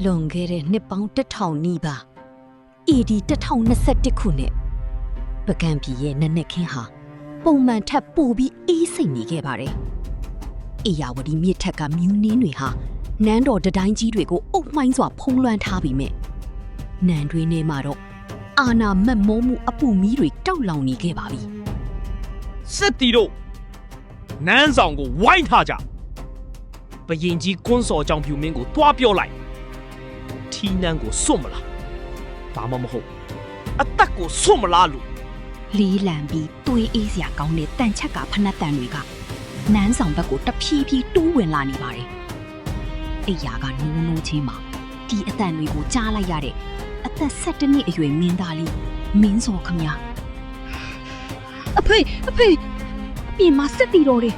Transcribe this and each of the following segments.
လွန်ခဲ့တဲ့နှစ်ပေါင်း1000နီးပါး AD 1021ခုနှစ်ပကံပြည်ရဲ့နက်နက်ခင်းဟာပုံမှန်ထက်ပိုပြီးအေးစိမ်နေခဲ့ပါတယ်။အေယာဝတီမြစ်ထက်ကမြူးနှင်းတွေဟာနန်းတော်တတိုင်းကြီးတွေကိုအုပ်မှိုင်းစွာဖုံးလွှမ်းထားပြီးမြဲနန်းတွင်းထဲမှာတော့အာနာမက်မိုးမှုအပူမီးတွေတောက်လောင်နေခဲ့ပါပြီ။စစ်တီတို့နန်းဆောင်ကိုဝိုင်းထားကြ။ဘရင်ကြီးကွန်းစော်ကြောင့်ဖြူမင်းကိုတွားပြောလိုက်။ထီးနန်းကိုစွန့်မလား။ဒါမှမဟုတ်အသက်ကိုစွန့်မလားလို့လေးလံပြီးတွေးအေးစရာကောင်းတဲ့တန်ချက်ကဖနက်တန်တွေကနန်းဆောင်ဘက်ကိုတဖြည်းဖြည်းတိုးဝင်လာနေပါတယ်။အိယာကနိုးချင်းမှာဒီအတန်တွေကိုကြားလိုက်ရတဲ့အသက်17နှစ်အရွယ်မင်းသားလေးမင်းစော်ခမညာအဖေအပြင်မှာစစ်တီတော်တွေ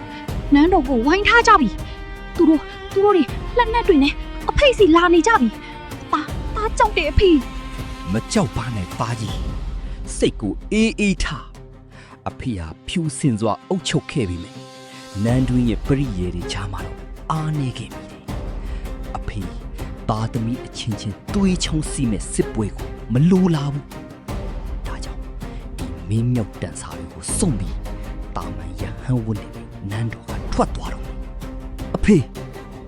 နန်းတော်ကိုဝိုင်းထားကြပြီ။သူတို့တွေလက်နက်တွေနဲ့အဖေစီလာနေကြပြီ။ပါကြောက်တယ်အဖေမကြောက်ပါနဲ့သားကြီးစိတ်ကိုအေးထားအဖေဟာဖြူစင်စွာအုပ်ချုပ်ခဲ့ပြီမယ်နန်းတွင်းရဲ့ပရိယေတွေချားမှာတော့အားနေခဲ့ပြီလေအဖေသားသမီးအချင်းချင်းတွေးချောင်းစီးမဲ့စစ်ပွဲကိုမလိုလားဘူးဒါကြောင့်ဒီမင်းမြောက်တန်စာတွေကိုစုံပြီးတာမန်ရဟန်းဝတ်နေနန်းတော်ကထွက်သွားတော့အဖေ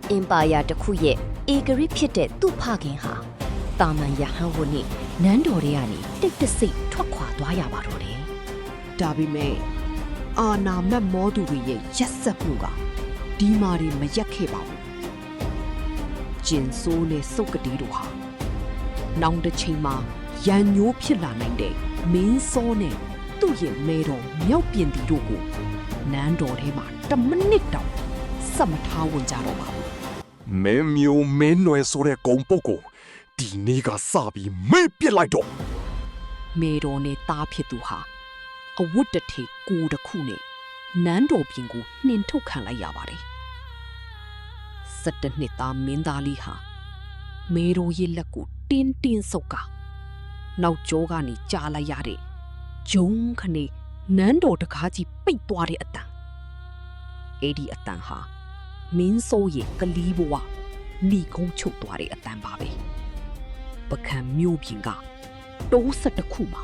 အင်ပါယာတစ်ခုရဲ့အေဂရိဖြစ်တဲ့သူ့ဖခင်ဟာတာမန်ရဟန်းဝတ်နေနန်းတော်တွေကနေတိတ်တဆိတ်ထွက်ခွာသွားရပါတော့တယ်။ဒါပေမဲ့အာနာမက်မောသူတွေရဲ့ရက်ဆက်မှုကဒီမာတွေမရက်ခဲ့ပါဘူး။ကျင်ဆိုးနဲ့စုတ်ကတိတို့ဟာနောင်တစ်ချိန်မှာရန်ညိုးဖြစ်လာနိုင်တဲ့မင်းစောနဲ့သူ့ရဲ့မဲတော်မြောက်ပြင်တီတို့ကိုနန်းတော်ထဲမှာ10မိနစ်တောင်စက်မထားဝင်ကြတော့ပါဘူး။မင်းမျိုးမင်းနွယ်ဆိုတဲ့ဂုံပုတ်ကိုဒီနေ့ကစပြီးမေ့ပြစ်လိုက်တော့မေတော်နဲ့တားဖြစ်သူဟာအဝတ်တထေကိုတစ်ခုနဲ့နန်းတော်ပြင်ကိုနှင်ထုတ်ခံလိုက်ရပါတယ်17နှစ်သားမင်းသားလေးဟာမေတော်ရဲ့လက်ကိုတင်းဆုပ်ကနောက်ကျောကနေကြားလိုက်ရတဲ့ဂျုံခနဲ့နန်းတော်တကားကြီးပိတ်သွားတဲ့အတန်အဲ့ဒီအတန်ဟာမင်းစိုးရဲ့ကလီးဘဝဏီကုန်းချုပ်သွားတဲ့အတန်ပါပဲပကံမျိုးပြင်ကတိုးဆက်တစ်ခုမှာ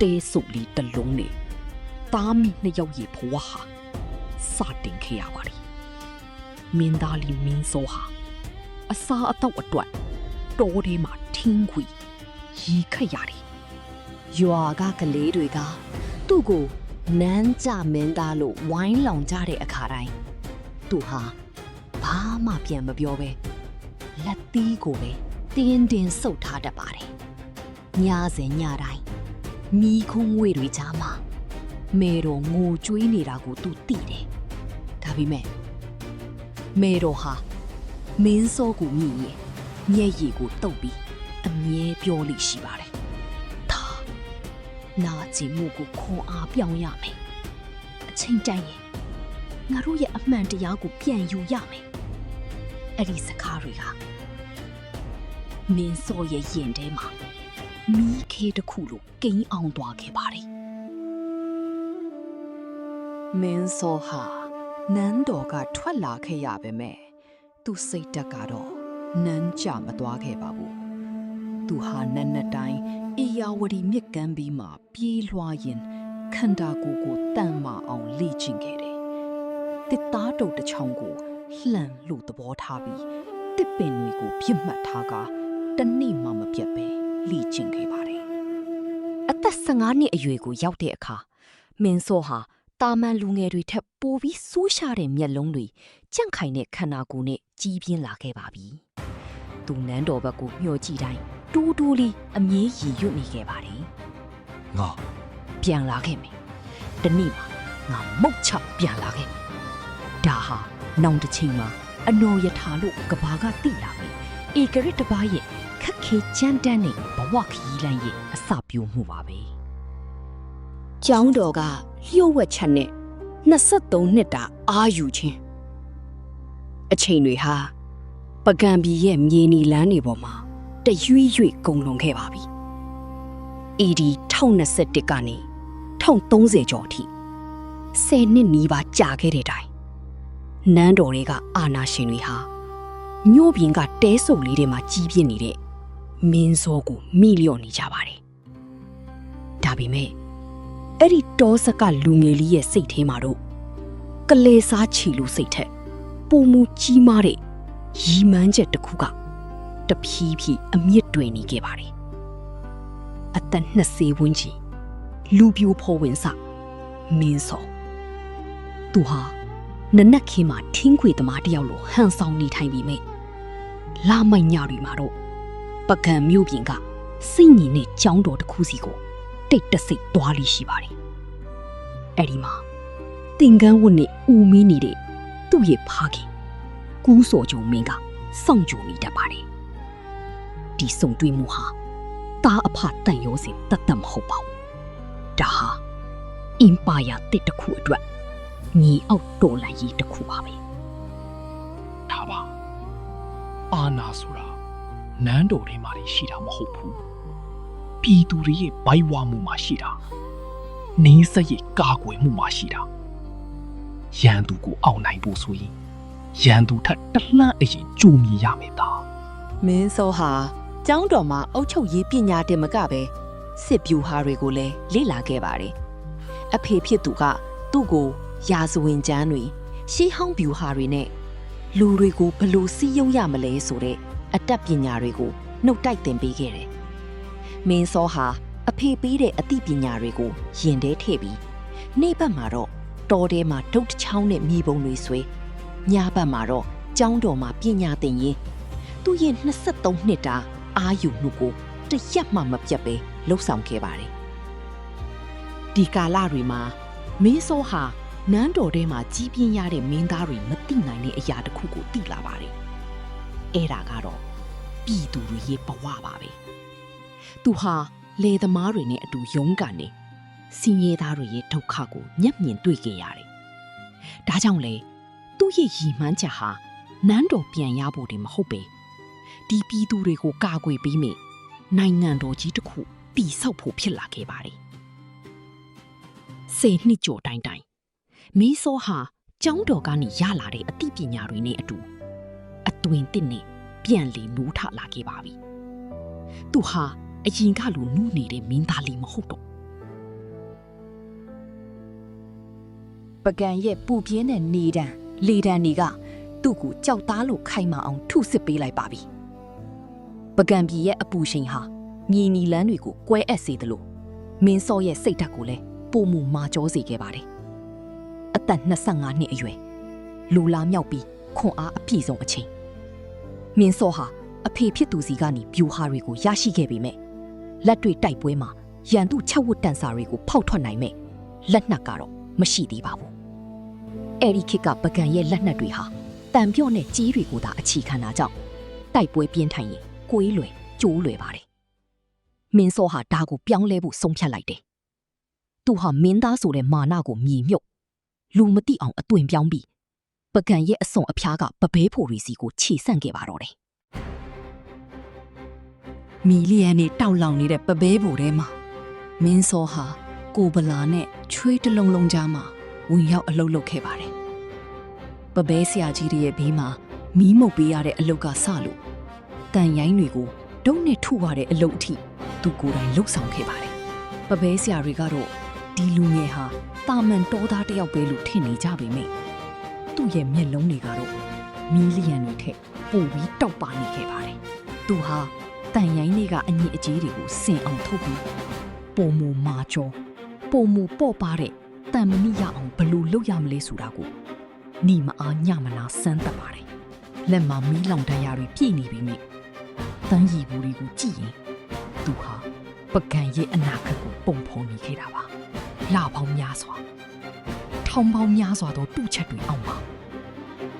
တဲဆုပ်လီတစ်လုံးနဲ့သားမိနှစ်ယောက်ရဲ့ဘဝဟာစတင်ခဲ့ရပါတယ်မင်းသားလီမင်းစောဟာအစာအတော့အတွက်တိုးထဲမှာထင်းခွေရီခက်ရတယ်ရွာကကလေးတွေကသူ့ကိုနန်းကြမင်းသားလို့ဝိုင်းလောင်ကြတဲ့အခါတိုင်းသူဟာဘာမှပြန်မပြောပဲလက်သီးကိုပဲတင်းဆုပ်ထားတတ်ပါတယ်။ညစဉ်ညတိုင်းမီးခုံးငွေတွေကြားမှာမေတော်ငိုကြွေးနေတာကိုသူသိတယ်။ဒါပေမဲ့မေတော်ဟာမင်းစောကိုမြည်ရင်မျက်ရည်ကိုတုပ်ပြီးအမြဲပြောလိရှိပါတယ်။ဒါနာကျင်မှုကိုခွန်အားပြောင်းရမယ်။အချိန်တန်ရင်ငါတို့ရဲ့အမှန်တရားကိုပြန်ယူရမယ်။အဲ့ဒီစကားတွေဟာမင်းစောရဲ့ရင်ထဲမှာမီးခဲတစ်ခုလိုကိန်းအောင်သွားခဲ့ပါတယ်မင်းစောဟာနန်းတော်ကထွက်လာခဲ့ရပါမယ်သူစိတ်တက်ကတော့နန်းကြမသွားခဲ့ပါဘူးသူဟာနန်းနှစ်တိုင်းအေယာဝတီမြစ်ကမ်းပြီးမှပြေးလွှားရင်ခန္ဓာကိုယ်ကိုတန့်မအောင်လေ့ကျင့်ခဲ့တယ်တစ်သားတုပ်တစ်ချောင်းကိုလှန်လို့သဘောထားပြီးတစ်ပင်တွေကိုပြစ်မှတ်ထားကတနေ့မှမပြတ်ပဲလေ့ကျင့်ခဲ့ပါတယ်အသက်15နှစ်အရွယ်ကိုရောက်တဲ့အခါမင်းစောဟာတာမန်လူငယ်တွေထက်ပိုပြီးဆိုးရှားတဲ့မျက်လုံးတွေကြန့်ခိုင်တဲ့ခန္ဓာကိုယ်နဲ့ကြီးပြင်းလာခဲ့ပါပြီသူနန်းတော်ဘက်ကိုမျှော်ကြည့်တိုင်းတိုးလေးအမြဲရည်ရွတ်နေခဲ့ပါတယ်ငါပြန်လာခဲ့မယ်တနေ့မှာငါမုတ်ချပြန်လာခဲ့မယ်ဒါဟာနောင်တစ်ချိန်မှာအနော်ယထာလို့ကဘာကတိလာပြီဧကရစ်တပါးရဲ့ခက်ခဲကြမ်းတမ်းတဲ့ဘဝခရီးလမ်းရဲ့အစပျိုးမှုပါပဲကျောင်းတော်ကလျှို့ဝှက်ချက်နဲ့23နှစ်တာအာယူခြင်းအချိန်တွေဟာပကံပြည်ရဲ့မြေနီလန်းတွေပေါ်မှာတရွေ့ကုန်လွန်ခဲ့ပါပြီ။ AD 1021ကနေ1030ကျော်အထိ10နှစ်နီးပါးကြာခဲ့တဲ့တိုင်နန်းတော်တွေကအာဏာရှင်တွေဟာ မြို့ပြင်ကတဲဆုပ်လေးတွေမှာကြီးပြင်းနေတဲ့မင်းစောကိုမိလျော့နေကြပါတယ်ဒါပေမဲ့အဲ့ဒီတောဆက်ကလူငယ်လေးရဲ့စိတ်ထဲမှာတော့ကလေးစားချီလို့စိတ်ထက်ပုံမူကြီးမားတဲ့ရီမန်းချက်တစ်ခုကတဖြည်းဖြည်းအမြင့်တွင်နေခဲ့ပါတယ်အသက်20ဝန်းကျင်လူပြိုဖော်ဝင်စမင်းစောသူဟာနနက်ခင်းမှာထင်းခွေသမားတယောက်လိုဟန်ဆောင်နေထိုင်ပြီးမြဲလာမိုင်ညတွေမှာတော့ပကံမြို့ပြင်ကစိတ်ညီနဲ့ကြောင်းတော်တစ်ခုစီကိုတိတ်တဆိတ်သွားလိရှိပါတယ်အဲ့ဒီမှာတင်ကန်းဝတ်နဲ့ဦးမင်းနေတဲ့သူ့ရဲ့ဖခင်ကူးစော်ကြုံမင်းကစောင့်ကြိုနေတတ်ပါတယ်ဒီစုံတွေ့မှုဟာတာအဖတန်ရောစင်တတ်တမဟုတ်ပါဘူးဒါဟာအင်ပါယာတစ်တစ်ခုအတွက်ညီအောက်တော်လှန်ရေးတစ်ခုပါပဲ ဒါပါအာနာဆိုတာနန်းတော်ထဲမှာရှိတာမဟုတ်ဘူးပြည်သူတွေရဲ့ဘိုက်ဝါမှုမှာရှိတာနေဆက်ရဲ့ကာကွယ်မှုမှာရှိတာရန်သူကိုအောင်နိုင်ဖို့ဆိုရင်ရန်သူထက်တလှမ်းအရင်ကြိုမြင်ရမယ်သား မင်းစောဟာကျောင်းတော်မှာအုပ်ချုပ်ရေးပညာတင်မကပဲစစ်ဗျူဟာတွေကိုလည်းလေ့လာခဲ့ပါတယ်အဖေဖြစ်သူကသူ့ကိုရာဇဝင်ကျမ်းတွေရှေးဟောင်းဗျူဟာတွေနဲ့လူတွေကိုဘယ်လိုစီးယုံရမလဲဆိုတဲ့အတတ်ပညာတွေကိုနှုတ်တိုက်သင်ပေးခဲ့တယ်မင်းစောဟာအဖေပေးတဲ့အသိပညာတွေကိုရင်ထဲထည့်ပြီးနေ့ဘက်မှာတော့တောထဲမှာဒုတ်တစ်ချောင်းနဲ့မြေပုံတွေဆွဲညဘက်မှာတော့ကျောင်းတော်မှာပညာသင်ရင်းသူ့ရဲ့23နှစ်တာအာယူမှုကိုတရက်မှမပြတ်ပဲလှုပ်ဆောင်ခဲ့ပါတယ်ဒီကာလတွေမှာမင်းစောဟာနန်းတော်ထဲမှာကြီးပြင်းရတဲ့မင်းသားတွေမသိနိုင်တဲ့အရာတစ်ခုကိုသိလာပါတယ်အဲ့ဒါကတော့ပြည်သူတွေရဲ့ဘဝပါပဲသူဟာလေသမားတွေနဲ့အတူရုန်းကန်နေစင်ရဲသားတွေရဲ့ဒုက္ခကိုမျက်မြင်တွေ့ကြရတယ်ဒါကြောင့်လေသူ့ရဲ့ရည်မှန်းချက်ဟာနန်းတော်ပြန်ရဖို့တည်းမဟုတ်ပဲဒီပြည်သူတွေကိုကာကွယ်ပေးမိနိုင်ငံတော်ကြီးတစ်ခုတည်ဆောက်ဖို့ဖြစ်လာခဲ့ပါတယ်10 နှစ်ကျော်တိုင်းမင်းစောဟာကျောင်းတော်ကနေရလာတဲ့အသိပညာတွေနဲ့အတူအသွင်တစ်နဲ့ပြန်လည်နိုးထလာခဲ့ပါပြီသူဟာအရင်ကလိုနုနေတဲ့မင်းသားလေးမဟုတ်တော့ပကံရဲ့ပူပြင်းတဲ့နေတံလေတံတွေကသူ့ကိုကြောက်သားလို့ခိုင်မာအောင်ထုစစ်ပေးလိုက်ပါပြီပကံပြည်ရဲ့အပူချိန်ဟာမြေနီလန်းတွေကိုကွဲအပ်စေသလိုမင်းစောရဲ့စိတ်ဓာတ်ကိုလည်းပုံမူမာကြောစေခဲ့ပါတယ်အသက်25နှစ်အရွယ်လူလာမြောက်ပြီးခွန်အားအပြည့်ဆုံးအချိန်မင်းစောဟာအဖေဖြစ်သူစီကနေဗျူဟာတွေကိုရရှိခဲ့ပေမဲ့လက်တွေ့တိုက်ပွဲမှာရန်သူချက်ဝတ်တန်စာတွေကိုဖောက်ထွက်နိုင်မဲ့လက်နက်ကတော့မရှိသေးပါဘူးအဲ့ဒီခေတ်ကပကံရဲ့လက်နက်တွေဟာတံပြော့နဲ့ကြီးတွေကိုသာအခြေခံတာကြောင့်တိုက်ပွဲပြင်းထန်ရင်ကိုယ်လွယ်ကျိုးလွယ်ပါတယ်မင်းစောဟာဒါကိုပြောင်းလဲဖို့ဆုံးဖြတ်လိုက်တယ်သူဟာမင်းသားဆိုတဲ့မာနကိုမြည်မြုပ်လူမသိအောင်အသွင်ပြောင်းပြီးပကံရဲ့အစွန်အဖျားကပပဲဖို့ရီစီကိုခြေဆန့်ခဲ့ပါတော့တယ်မီလီယံနဲ့တောက်လောင်နေတဲ့ပပဲဖို့ထဲမှာမင်းစောဟာကိုဗလာနဲ့ချွေးတလုံးလုံးကြားမှာဝင်ရောက်အလုပ်လုပ်ခဲ့ပါတယ်ပပဲဆရာကြီးရဲ့ဘေးမှာမီးမုတ်ပေးရတဲ့အလုပ်ကစလို့တန်ရိုင်းတွေကိုဒုံနဲ့ထုရတဲ့အလုပ်အထိသူကိုယ်တိုင်လှုပ်ဆောင်ခဲ့ပါတယ်ပပဲဆရာတွေကတော့ဒီလူငယ်ဟာတာမန်တောသားတစ်ယောက်ပဲလို့ထင်နေကြပေမဲ့သူ့ရဲ့မျက်လုံးတွေကတော့မီလီယံတွေထက်ပိုပြီးတောက်ပါနေခဲ့ပါတယ်သူဟာတန်ရိုင်းတွေကအညစ်အကြေးတွေကိုစင်အောင်ထုတ်ပြီးပုံမူမာကျော်ပုံမူပေါ့ပါတဲ့တန်မမိရအောင်ဘယ်လိုလုပ်ရမလဲဆိုတာကိုနီမအားညမနာစမ်းသပ်ပါတယ်လက်မှာမီးလောင်တရားတွေပြည့်နေပြီမဲ့တန်းရီဘူးတွေကိုကြည့်ရင်သူဟာပကံရဲ့အနာဂတ်ကိုပုံဖော်နေခဲ့တာပါလာပေါင်းများစွာထောင်ပေါင်းများစွာသောတူချက်တွေအောင်ပါ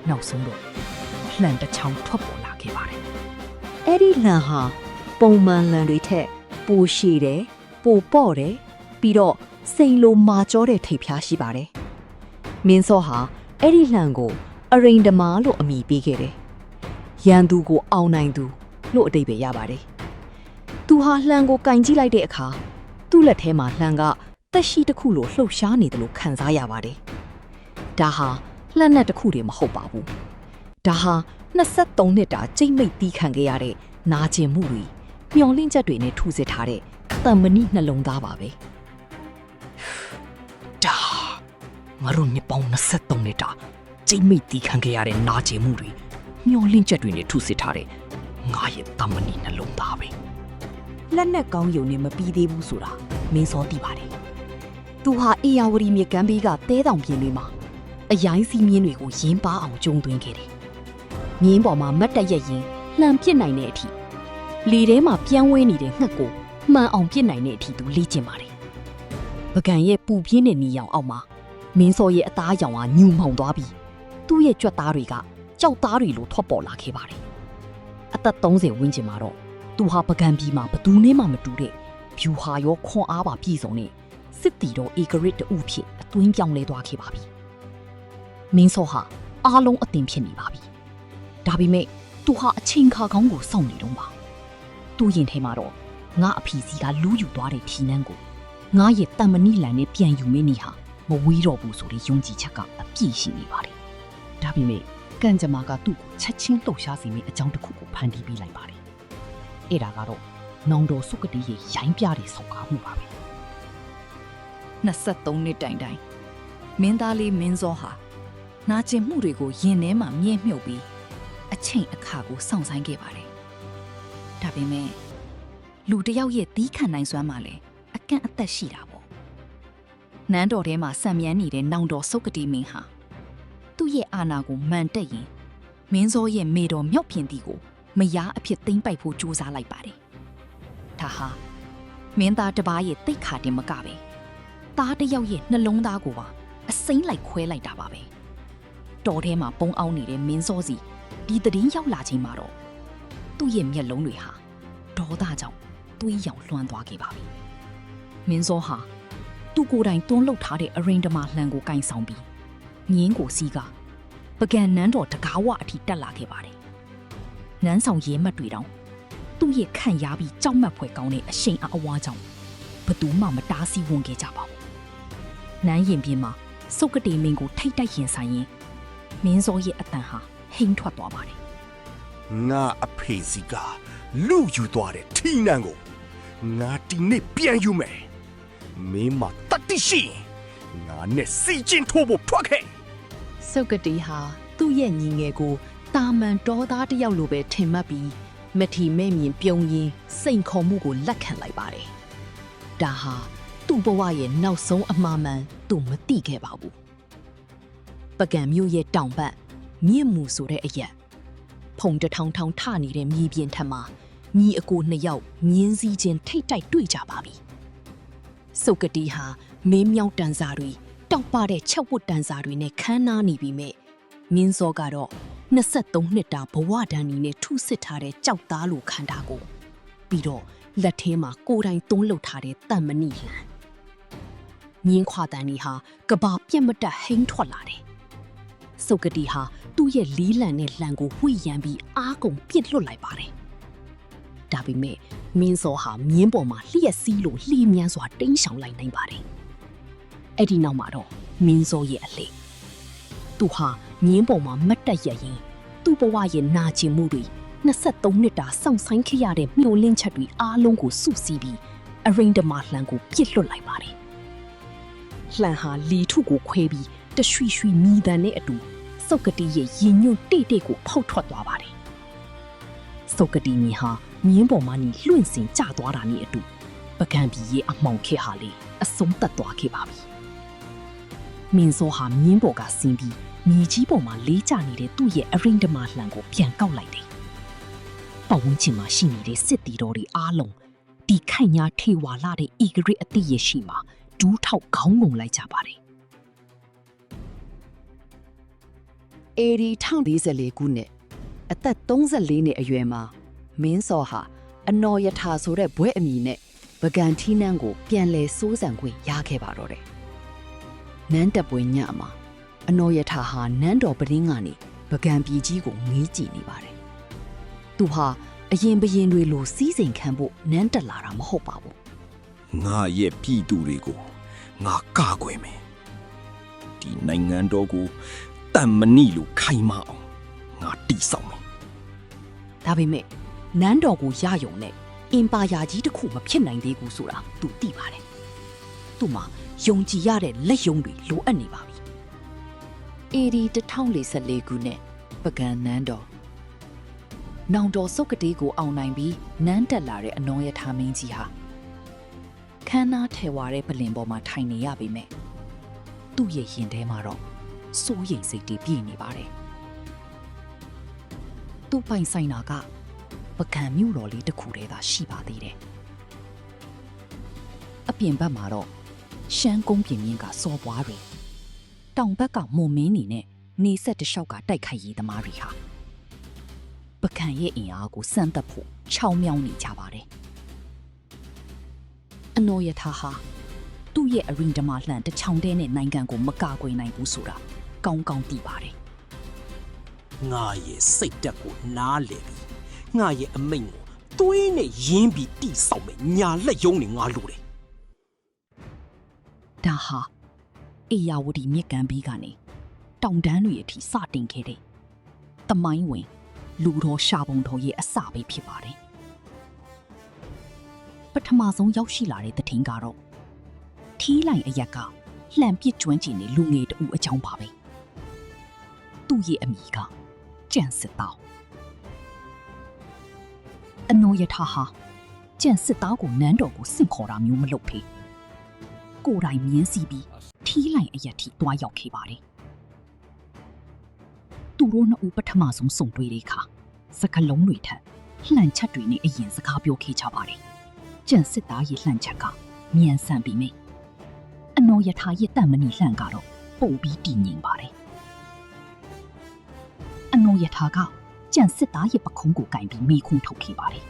နောက်ဆုံးတော့လှန်တစ်ချောင်းထွက်ပေါ်လာခဲ့ပါတယ်အဲ့ဒီလှန်ဟာပုံမှန်လှန်တွေထက်ပိုရှည်တယ်ပိုပေါ့တယ်ပြီးတော့စိန်လိုမာကြောတဲ့ထိပ်ဖျားရှိပါတယ်မင်းစောဟာအဲ့ဒီလှန်ကိုအရိန်ဒမာလို့အမည်ပေးခဲ့တယ်ရန်သူကိုအောင်နိုင်သူလို့အဓိပ္ပာယ်ရပါတယ်သူဟာလှန်ကိုကင်ကြည့်လိုက်တဲ့အခါသူ့လက်ထဲမှာလှန်ကတက်ရှိတစ်ခုလိုလှုပ်ရှားနေတယ်လို့ခံစားရပါတယ်ဒါဟာလှန်နဲ့တစ်ခုတည်းမဟုတ်ပါဘူးဒါဟာ 23နှစ်တာကြိတ်မိတ်တီးခံခဲ့ရတဲ့နာကျင်မှုတွေမျောလင့်ချက်တွေနဲ့ထူစစ်ထားတဲ့တန်မဏိနှလုံးသားပါပဲဒါငါတို့နှစ်ပေါင်း23နှစ်တာကြိတ်မိတ်တီးခံခဲ့ရတဲ့နာကျင်မှုတွေမျောလင့်ချက်တွေနဲ့ထူစစ်ထားတဲ့ငါရဲ့တန်မဏိနှလုံးသားပဲလက်နဲ့ကောင်းယုံနဲ့မပြီးသေးဘူးဆိုတာမင်းစောသိပါတယ်သူဟာအေယာဝတီမြကမ်းဘေးကတဲတောင်ပြင်းတွေမှာအရိုင်းစီးမြင်းတွေကိုရင်းပါအောင်ကျုံသွင်းခဲ့တယ်မြင်းပေါ်မှာမတ်တက်ရက်ရင်လှန်ပစ်နိုင်တဲ့အထိလေထဲမှာပြန်ဝဲနေတဲ့ငှက်ကိုမှန်အောင်ပစ်နိုင်တဲ့အထိသူလေ့ကျင့်ပါတယ်ပကံရဲ့ပူပြင်းတဲ့နီရောင်အောက်မှာမင်းစောရဲ့အသားရောင်ကညူမှောင်သွားပြီးသူ့ရဲ့ကြွက်သားတွေကကြောက်သားတွေလိုထွက်ပေါ်လာခဲ့ပါတယ်အသက်30ဝန်းကျင်မှာတော့သူဟာပကံပြည်မှာဘသူနဲ့မှမတူတဲ့ဖြူဟာရောခွန်အားပါပြည့်စုံတဲ့စစ်တီတော်ဧကရစ်တူဖြစ်အသွင်းပြောင်းလဲသွားခဲ့ပါပြီမင်းစောဟာအားလုံးအသင်ဖြစ်နေပါပြီဒါပေမဲ့သူဟာအချိန်ခါကောင်းကိုစောင့်နေတော့ပါသူ့ရင်ထဲမှာတော့ငါအဖေစီကလူးယူသွားတဲ့ထီနန်းကိုငါရဲ့တန်မဏိလန်နဲ့ပြန်ယူမင်းနေဟာမဝေးတော့ဘူးဆိုတဲ့ယုံကြည်ချက်ကအပြည့်ရှိနေပါတယ်ဒါပေမဲ့ကံကြမ္မာကသူ့ကိုချက်ချင်းလှုပ်ရှားစေမယ့်အကြောင်းတစ်ခုကိုဖန်တီးပေးလိုက်ပါတယ်အဲ့ဒါကတော့နောင်တော်စုကတိရဲ့ရိုင်းပြတဲ့ဆောက်ကားမှုပါပဲ23နှစ်တိုင်တိုင်မင်းသားလေးမင်းစောဟာနာကျင်မှုတွေကိုရင်ထဲမှာမြင့်မြုပ်ပြီးအချိန်အခါကိုစောင့်ဆိုင်ခဲ့ပါတယ်ဒါပေမဲ့လူတစ်ယောက်ရဲ့တီးခံနိုင်စွမ်းမှလည်းအကန့်အသတ်ရှိတာပေါ့နန်းတော်ထဲမှာစံမြန်းနေတဲ့နောင်တော်စုကတိမင်းဟာသူ့ရဲ့အာဏာကိုမှန်တက်ရင်မင်းစောရဲ့မေတော်မြောက်ပြင်တီကိုမယားအဖြစ်သိမ်းပိုက်ဖို့ကြိုးစားလိုက်ပါတယ်ဒါဟာမင်းသားတစ်ပါးရဲ့တိတ်ခါတင်မကပဲသားတစ်ယောက်ရဲ့နှလုံးသားကိုပါအစိမ့်လိုက်ခွဲလိုက်တာပါပဲတော်ထဲမှာပုံအောင်နေတဲ့မင်းစောစီဒီသတင်းရောက်လာချိန်မှာတော့သူ့ရဲ့မျက်လုံးတွေဟာဒေါသကြောင့်သွေးရောင်လွှမ်းသွားခဲ့ပါပြီမင်းစောဟာသူ့ကိုယ်တိုင်တွန်းလှုပ်ထားတဲ့အရင်ဓမာလှန်ကိုကင်ဆောင်ပြီးငင်းကိုစီးကပကံနန်းတော်တကားဝအထိတက်လာခဲ့ပါတယ်နန်းဆောင်ရဲမတ်တွေတောင်သူ့ရဲ့ခန့်ရားပြီးကြောက်မက်ဖွယ်ကောင်းတဲ့အရှိန်အဝါကြောင့်ဘသူမှမတားဆီးဝန်ခဲ့ကြပါဘူးနန်းရင်ပြင်မှာစုတ်ကတိမင်းကိုထိတ်တိုက်ရင်ဆိုင်ရင်မင်းစောရဲ့အတန်ဟာဟိမ့်ထွက်သွားပါတယ်ငါအဖေစီကလူယူသွားတဲ့ထီနန်းကိုငါဒီနေ့ပြန်ယူမယ်မင်းမတတ်တိရှိငါနဲ့စီချင်းထိုးဖို့ထွက်ခဲ့စုတ်ကတိဟာသူ့ရဲ့ညီငယ်ကိုတာမန်တော်သားတစ်ယောက်လိုပဲထင်မှတ်ပြီးမထီမဲ့မြင်ပြုံးရင်းစိန်ခေါ်မှုကိုလက်ခံလိုက်ပါတယ်ဒါဟာသူ့ဘဝရဲ့နောက်ဆုံးအမှားမှန်သူမသိခဲ့ပါဘူးပကံမြို့ရဲ့တောင်ဘက်မြင့်မှုဆိုတဲ့အရက်ဖုံတထောင်ထောင်ထနေတဲ့မြေပြင်ထက်မှာညီအကိုနှစ်ယောက်မြင်းစည်းချင်းထိတ်တိုက်တွေ့ကြပါပြီစုတ်ကတိဟာမင်းမြောက်တန်စာတွေတောက်ပတဲ့ချက်ဝတ်တန်စာတွေနဲ့ခမ်းနားနေပြီးမြင်းစောကတော့23နှစ်တာဘဝဒဏ်နဲ့ထုစစ်ထားတဲ့ကြောက်သားလိုခန္ဓာကိုပြီးတော့လက်ထဲမှာကိုယ်တိုင်သွန်းလှုပ်ထားတဲ့တန်မဏိလန်မြင်းခွာတန်ကြီးဟာကဘာပြက်မတက်ဟိန်းထွက်လာတယ်စုတ်ကတိဟာသူ့ရဲ့လီးလံနဲ့လှန်ကိုဝှိရမ်းပြီးအားကုန်ပြစ်လွတ်လိုက်ပါတယ်ဒါပေမဲ့မင်းစောဟာမြင်းပေါ်မှာလျှက်စီးလို့လှီးမြန်းစွာတိမ်းရှောင်လိုက်နိုင်ပါတယ်အဲ့ဒီနောက်မှာတော့မင်းစောရဲ့အလေသူဟာမြင်းပေါ်မှာမတ်တက်ရရင်သူ့ဘဝရဲ့နာကျင်မှုတွေ23နှစ်တာစောင့်ဆိုင်ခဲ့ရတဲ့မျောလင့်ချက်တွေအားလုံးကိုစုစည်းပြီးအရင်ဓမာလှန်ကိုပြစ်လွတ်လိုက်ပါတယ်လှန်ဟာလီထုကိုခွဲပြီးတရွှီရွှီမိတန်နဲ့အတူစုတ်ကတိရဲ့ရင်ညွန့်တိတ်တိတ်ကိုဖောက်ထွက်သွားပါတယ်စုတ်ကတိမြင်းဟာမြင်းပေါ်မှာနေလွင့်စင်ကျသွားတာနဲ့အတူပကံပြည်ရဲ့အမှောင်ခေတ်ဟာလေအဆုံးသတ်သွားခဲ့ပါပြီမင်းစောဟာမြင်းပေါ်ကဆင်းပြီးမြေကြီးပေါ်မှာလေးကျနေတဲ့သူ့ရဲ့အရင်ဓမာလှန်ကိုပြန်ကောက်လိုက်တယ်ပတ်ဝန်းကျင်မှာရှိနေတဲ့စစ်တီတော်တွေအားလုံးဒီခိုင်ညာထေဝါလာတဲ့ဤဂရစ်အတိရဲ့ရှိမှာဒူးထောက်ခေါင်းငုံလိုက်ကြပါတယ်အေဒီ1044ခုနှစ်အသက်34နှစ်အရွယ်မှာမင်းစောဟာအနော်ယထာဆိုတဲ့ဘွဲ့အမည်နဲ့ပကံထီးနန်းကိုပြန်လဲစိုးစံခွင့်ရခဲ့ပါတော့တယ်နန်းတက်ပွဲညမှာအနော်ယထာဟာနန်းတော်ပရင်းကနေပကံပြည်ကြီးကိုငေးကြည့်နေပါတယ်သူဟာအရင်ဘရင်တွေလိုစီးစိမ်ခံဖို့နန်းတက်လာတာမဟုတ်ပါဘူးငါရဲ့ပြည်သူတွေကိုငါကာကွယ်မယ်ဒီနိုင်ငံတော်ကိုတန်မဏိလိုခိုင်မာအောင်ငါတိဆောက်မယ် ဒါပေမဲ့နန်းတော်ကိုရယုံနဲ့အင်ပါယာကြီးတစ်ခုမဖြစ်နိုင်သေးဘူးဆိုတာသူသိပါတယ်သူ့မှာယုံကြည်ရတဲ့လက်ယုံတွေလိုအပ်နေပါပြီ AD 1044ခုနှစ်ပကံနန်းတော်နောင်တော်စုတ်ကတိကိုအောင်နိုင်ပြီးနန်းတက်လာတဲ့အနောယထာမင်းကြီးဟာခမ်းနားထဲဝါတဲ့ပလင်ပေါ်မှာထိုင်နေရပေမဲ့သူ့ရဲ့ရင်ထဲမှာတော့စိုးရိမ်စိတ်တွေပြည့်နေပါတယ်သူ့ပိုင်ဆိုင်တာကပကံမြို့တော်လေးတစ်ခုတည်းသာရှိပါသေးတယ်အပြင်ဘက်မှာတော့ရှမ်းကုန်းပြင်းမြင့်ကစော်ပွားတွေတောင်ဘက်ကမွန်မင်းနေနဲ့နေဆက်တလျှောက်ကတိုက်ခိုက်ရေးသမားတွေဟာပကံရဲ့အင်အားကိုစမ်းသပ်ဖို့ချောင်းမြောင်းနေကြပါတယ်အနောယထာဟာသူ့ရဲ့အရင်ဓမ္မလှန်တစ်ချောင်းတည်းနဲ့နိုင်ငံကိုမကာကွယ်နိုင်ဘူးဆိုတာကောင်းကောင်းသိပါတယ် ငါရဲ့စိတ်တက်ကိုနားလေပြီငါရဲ့အမိန့်ကိုသွေးနဲ့ရင်းပြီးတိဆောက်မယ်ညာလက်ယုံနေငါလိုတယ် ဒါဟာအေယာဝတီမြစ်ကမ်းပြီးကနေတောင်တန်းတွေအထိစတင်ခဲ့တဲ့သမိုင်းဝင်လူတော်ရှာပုံတော်ရဲ့အစပဲဖြစ်ပါတယ်ပထမဆုံးရောက်ရှိလာတဲ့သတင်ကတော့ထီးလိုင်အရက်ကလှန်ပစ်ကျွမ်းကျင်နေလူငယ်တဦးအကြောင်းပါပဲသူ့ရဲ့အမည်ကကြံစစ်သားအနောယထာဟာကြံစစ်သားကိုနန်းတော်ကိုစင့်ခေါ်တာမျိုးမလုပ်ဖေးကိုယ်တိုင်မြင်းစီပြီးထီးလိုင်အရက်ထိတွားရောက်ခဲ့ပါတယ်သူတို့နှစ်ဦးပထမဆုံးဆုံတွေ့တဲ့အခါစကလုံးတွေထက်လှန်ချက်တွေနဲ့အရင်စကားပြောခဲ့ကြပါတယ်ကြံစစ်သားရဲ့လှန်ချက်ကမြန်ဆန်ပြီးမိအနောယထာရဲ့တန်မဏိလှန်ကတော့ပို့ပြီးတည်ငြိမ်ပါတယ်အနောယထာကကြံစစ်သားရဲ့ပခုံးကိုကင်ပြီးမိခုံးထုတ်ခဲ့ပါတယ်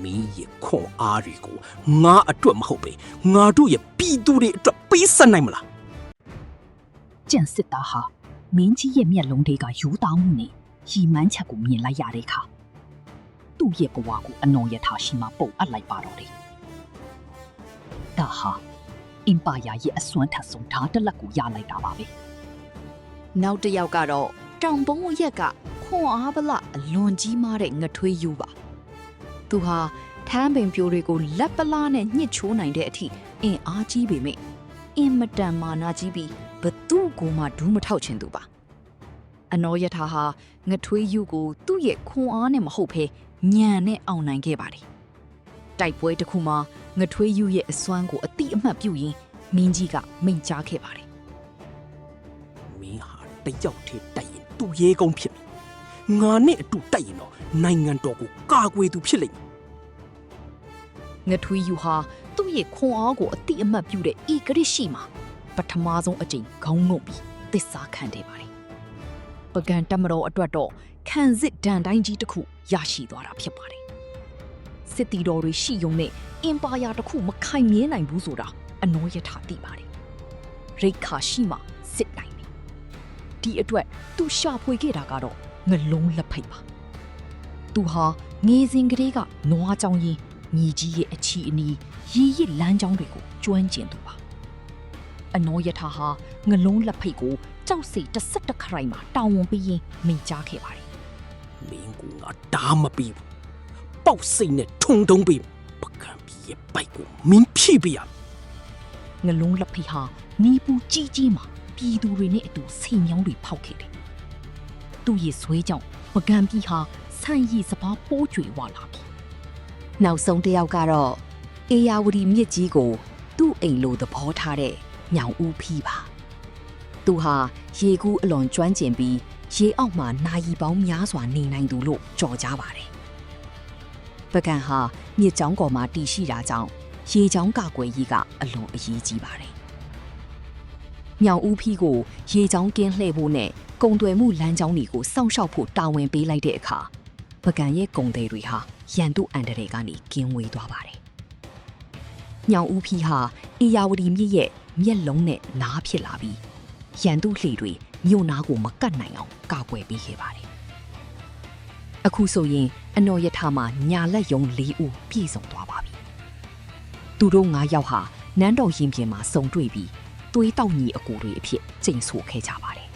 မင်းရဲ့ခွန်အားတွေကိုငါအတွက်မဟုတ်ပဲငါတို့ရဲ့ပြည်သူတွေအတွက်ပေးဆက်နိုင်မလား ကြံစစ်သားဟာမင်းကြီးရဲ့မျက်လုံးတွေကယူတောင်းမှုနဲ့ရီမန်းချက်ကိုမြင်လိုက်ရတဲ့အခါသူ့ရဲ့ဘဝကိုအနောယထာရှိမှပုံအပ်လိုက်ပါတော့တယ်။ဒါဟာအင်ပါယာရဲ့အစွမ်းထက်ဆုံးဓာတ်တစ်လက်ကိုရလိုက်တာပါပဲ။နောက်တစ်ယောက်ကတော့တောင်ပုံးရက်ကခွန်အားဗလအလွန်ကြီးမားတဲ့ငထွေးယူပါ။သူဟာထမ်းပင်ပြိုတွေကိုလက်ပလားနဲ့ညှစ်ချိုးနိုင်တဲ့အထိအင်အားကြီးပေမဲ့အင်မတန်မာနာကြီးပြီးဘသူ့ကိုမှဒူးမထောက်ချင်သူပါအနောယထာဟာငထွေးယူကိုသူ့ရဲ့ခွန်အားနဲ့မဟုတ်ဘဲညံနဲ့အောင်နိုင်ခဲ့ပါတယ်တိုက်ပွဲတစ်ခုမှာငထွေးယူရဲ့အစွမ်းကိုအတိအမှတ်ပြုရင်းမင်းကြီးကမိန့်ကြားခဲ့ပါတယ် မင်းဟာတယောက်တည်းတိုက်ရင်သူ့ရဲကုန်းဖြစ်မယ်ငါနဲ့အတူတိုက်ရင်တော့နိုင်ငံတော်ကိုကာကွယ်သူဖြစ်လိမ့်မယ် ငထွေးယူဟာသူ့ရဲ့ခွန်အားကိုအတိအမှတ်ပြုတဲ့ဤကရရှိမှာပထမဆုံးအကြိမ်ခေါင်းငုံပြီးသစ္စာခံခဲ့ပါတယ်ပကံတမတော်အတွက်တော့ခံစစ်ဒဏ်တိုင်းကြီးတစ်ခုရရှိသွားတာဖြစ်ပါတယ်စစ်တီတော်တွေရှိုံနဲ့အင်ပါယာတစ်ခုမခိုင်မြဲနိုင်ဘူးဆိုတာအနောယထာသိပါတယ်ရိတ်ခါရှိမှစစ်နိုင်တယ်ဒီအတွက်သူရှာဖွေခဲ့တာကတော့ငလုံးလက်ဖိတ်ပါသူဟာငေစဉ်ကလေးကနွားကြောင်ရင်ညီကြီးရဲ့အချီအနီးရည်ရစ်လမ်းကြောင်းတွေကိုကျွမ်းကျင်သူပါအနောယထာဟာငလုံးလက်ဖိတ်ကိုကြောက်စိတ်တစ်ဆက်တစ်ခရိုင်မှာတောင်းဝန်ပြီးရင်မိန့်ကြားခဲ့ပါတယ် မင်းကငါဒါမပြီးဘူးပေါက်စိတ်နဲ့ထုံထုံပြီးပကံပြီးရဲ့ပိုက်ကိုမင်းဖြည့်ပြရ ငလုံးလက်ဖိတ်ဟာနီးပူကြီးကြီးမှာပြည်သူတွေနဲ့အတူစိန်မြောင်းတွေဖောက်ခဲ့တယ်သူ့ရဲ့ဆွဲကြောင့်ပကံပြီးဟာဆန်ရည်စပါးပိုးကြွေဝလာပြီနောက်ဆုံးတစ်ယောက်ကတော့အေယာဝတီမြစ်ကြီးကိုသူ့အိမ်လိုသဘောထားတဲ့ညောင်ဦးဖီးပါသူဟာရေကူးအလွန်ကျွမ်းကျင်ပြီးရေအောက်မှာနာရီပေါင်းများစွာနေနိုင်သူလို့ကြော်ကြားပါတယ်ပကံဟာမြစ်ကြောင်းပေါ်မှာတည်ရှိတာကြောင့်ရေကြောင်းကာကွယ်ရေးကအလွန်အရေးကြီးပါတယ်ညောင်ဦးဖီးကိုရေကြောင်းကင်းလှည့်ဖို့နဲ့ကုံသွယ်မှုလမ်းကြောင်းတွေကိုစောင့်ရှောက်ဖို့တာဝန်ပေးလိုက်တဲ့အခါပကံရဲ့ကုံတွေဟာရန်သူအန်တရေကနေကင်းဝေးသွားပါတယ်ညောင်ဦးဖီးဟာအေယာဝတီမြစ်ရဲ့မျက်လုံးနဲ့နားဖြစ်လာပြီးရန်သူလှေတွေမြို့နာကိုမကတ်နိုင်အောင်ကာကွယ်ပေးခဲ့ပါတယ်အခုဆိုရင်အနော်ယထာမှာညာလက်ယုံ၄ဦးပြည့်စုံသွားပါပြီသူတို့၅ယောက်ဟာနန်းတော်ရင်ပြင်မှာစုံတွေ့ပြီးသွေးတောက်ညီအကူတွေအဖြစ်ကျိန်ဆိုခဲ့ကြပါတယ်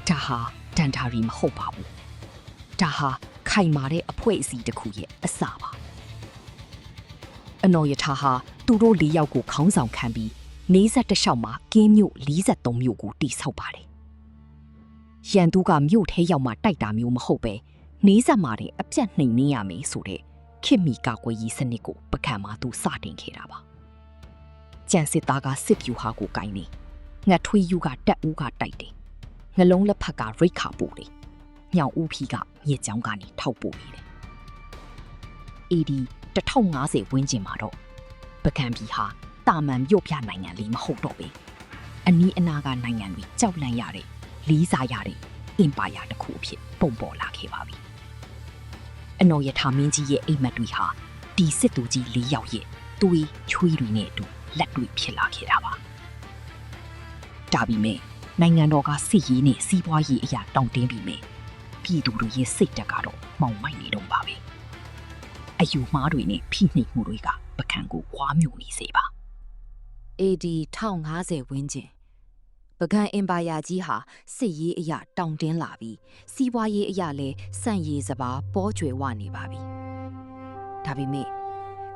ဒါဟာတန်တာရီမဟုတ်ပါဘူး ဒါဟာခိုင်မာတဲ့အဖွဲအစည်းတစ်ခုရဲ့အစပါအနော်ယထာဟာသူတို့၄ယောက်ကိုခေါင်းဆောင်ခံပြီးနေဆက်တစ်လျှောက်မှာကင်းမြို့43မြို့ကိုတိဆောက်ပါတယ်ရန်သူကမြို့ထဲရောက်မှတိုက်တာမျိုးမဟုတ်ပဲနေဆက်မှာတဲ့အပြတ်နှိမ်နှင်းရမယ်ဆိုတဲ့ခေတ်မီကာကွယ်ရေးစနစ်ကိုပကံမှာသူစတင်ခဲ့တာပါကြံစစ်သားကစစ်ပြူဟာကိုကိုင်းနေငှက်ထွေးယူကတက်ဦးကတိုက်တယ်ငလုံးလက်ဖက်ကရိတ်ခါပို့တယ်ညောင်ဦးဖီကမြစ်ကြောင်းကနေထောက်ပို့နေတယ်AD 1050ဝန်းကျင်မှာတော့ပကံပြည်ဟာတာမန်မြို့ပြနိုင်ငံလေးမဟုတ်တော့ပဲအနီးအနားကနိုင်ငံတွေကြောက်လန့်ရတဲ့လေးစားရတဲ့အင်ပါယာတစ်ခုအဖြစ်ပုံပေါ်လာခဲ့ပါပြီအနော်ယထာမင်းကြီးရဲ့အိမ်မက်တွေဟာဒီစစ်သူကြီး၄ယောက်ရဲ့သွေးချွေးတွေနဲ့အတူလက်တွေ့ဖြစ်လာခဲ့တာပါဒါပေမဲ့နိုင်ငံတော်ကစစ်ရေးနဲ့စီးပွားရေးအရာတောင့်တင်းပြီးမြဲပြည်သူတွေရဲ့စိတ်ဓာတ်ကတော့မှောင်မိုက်နေတော့ပါပဲအယူမှားတွေနဲ့ဖိနှိပ်မှုတွေကပကံကိုဝါမျိုးနေစေပါ AD 1050ဝန်းကျင်ပကံအင်ပါယာကြီးဟာစစ်ရေးအရာတောင့်တင်းလာပြီးစီးပွားရေးအရာလည်းစံရည်စပါးပေါ်ကျွယ်ဝနေပါပြီဒါပေမဲ့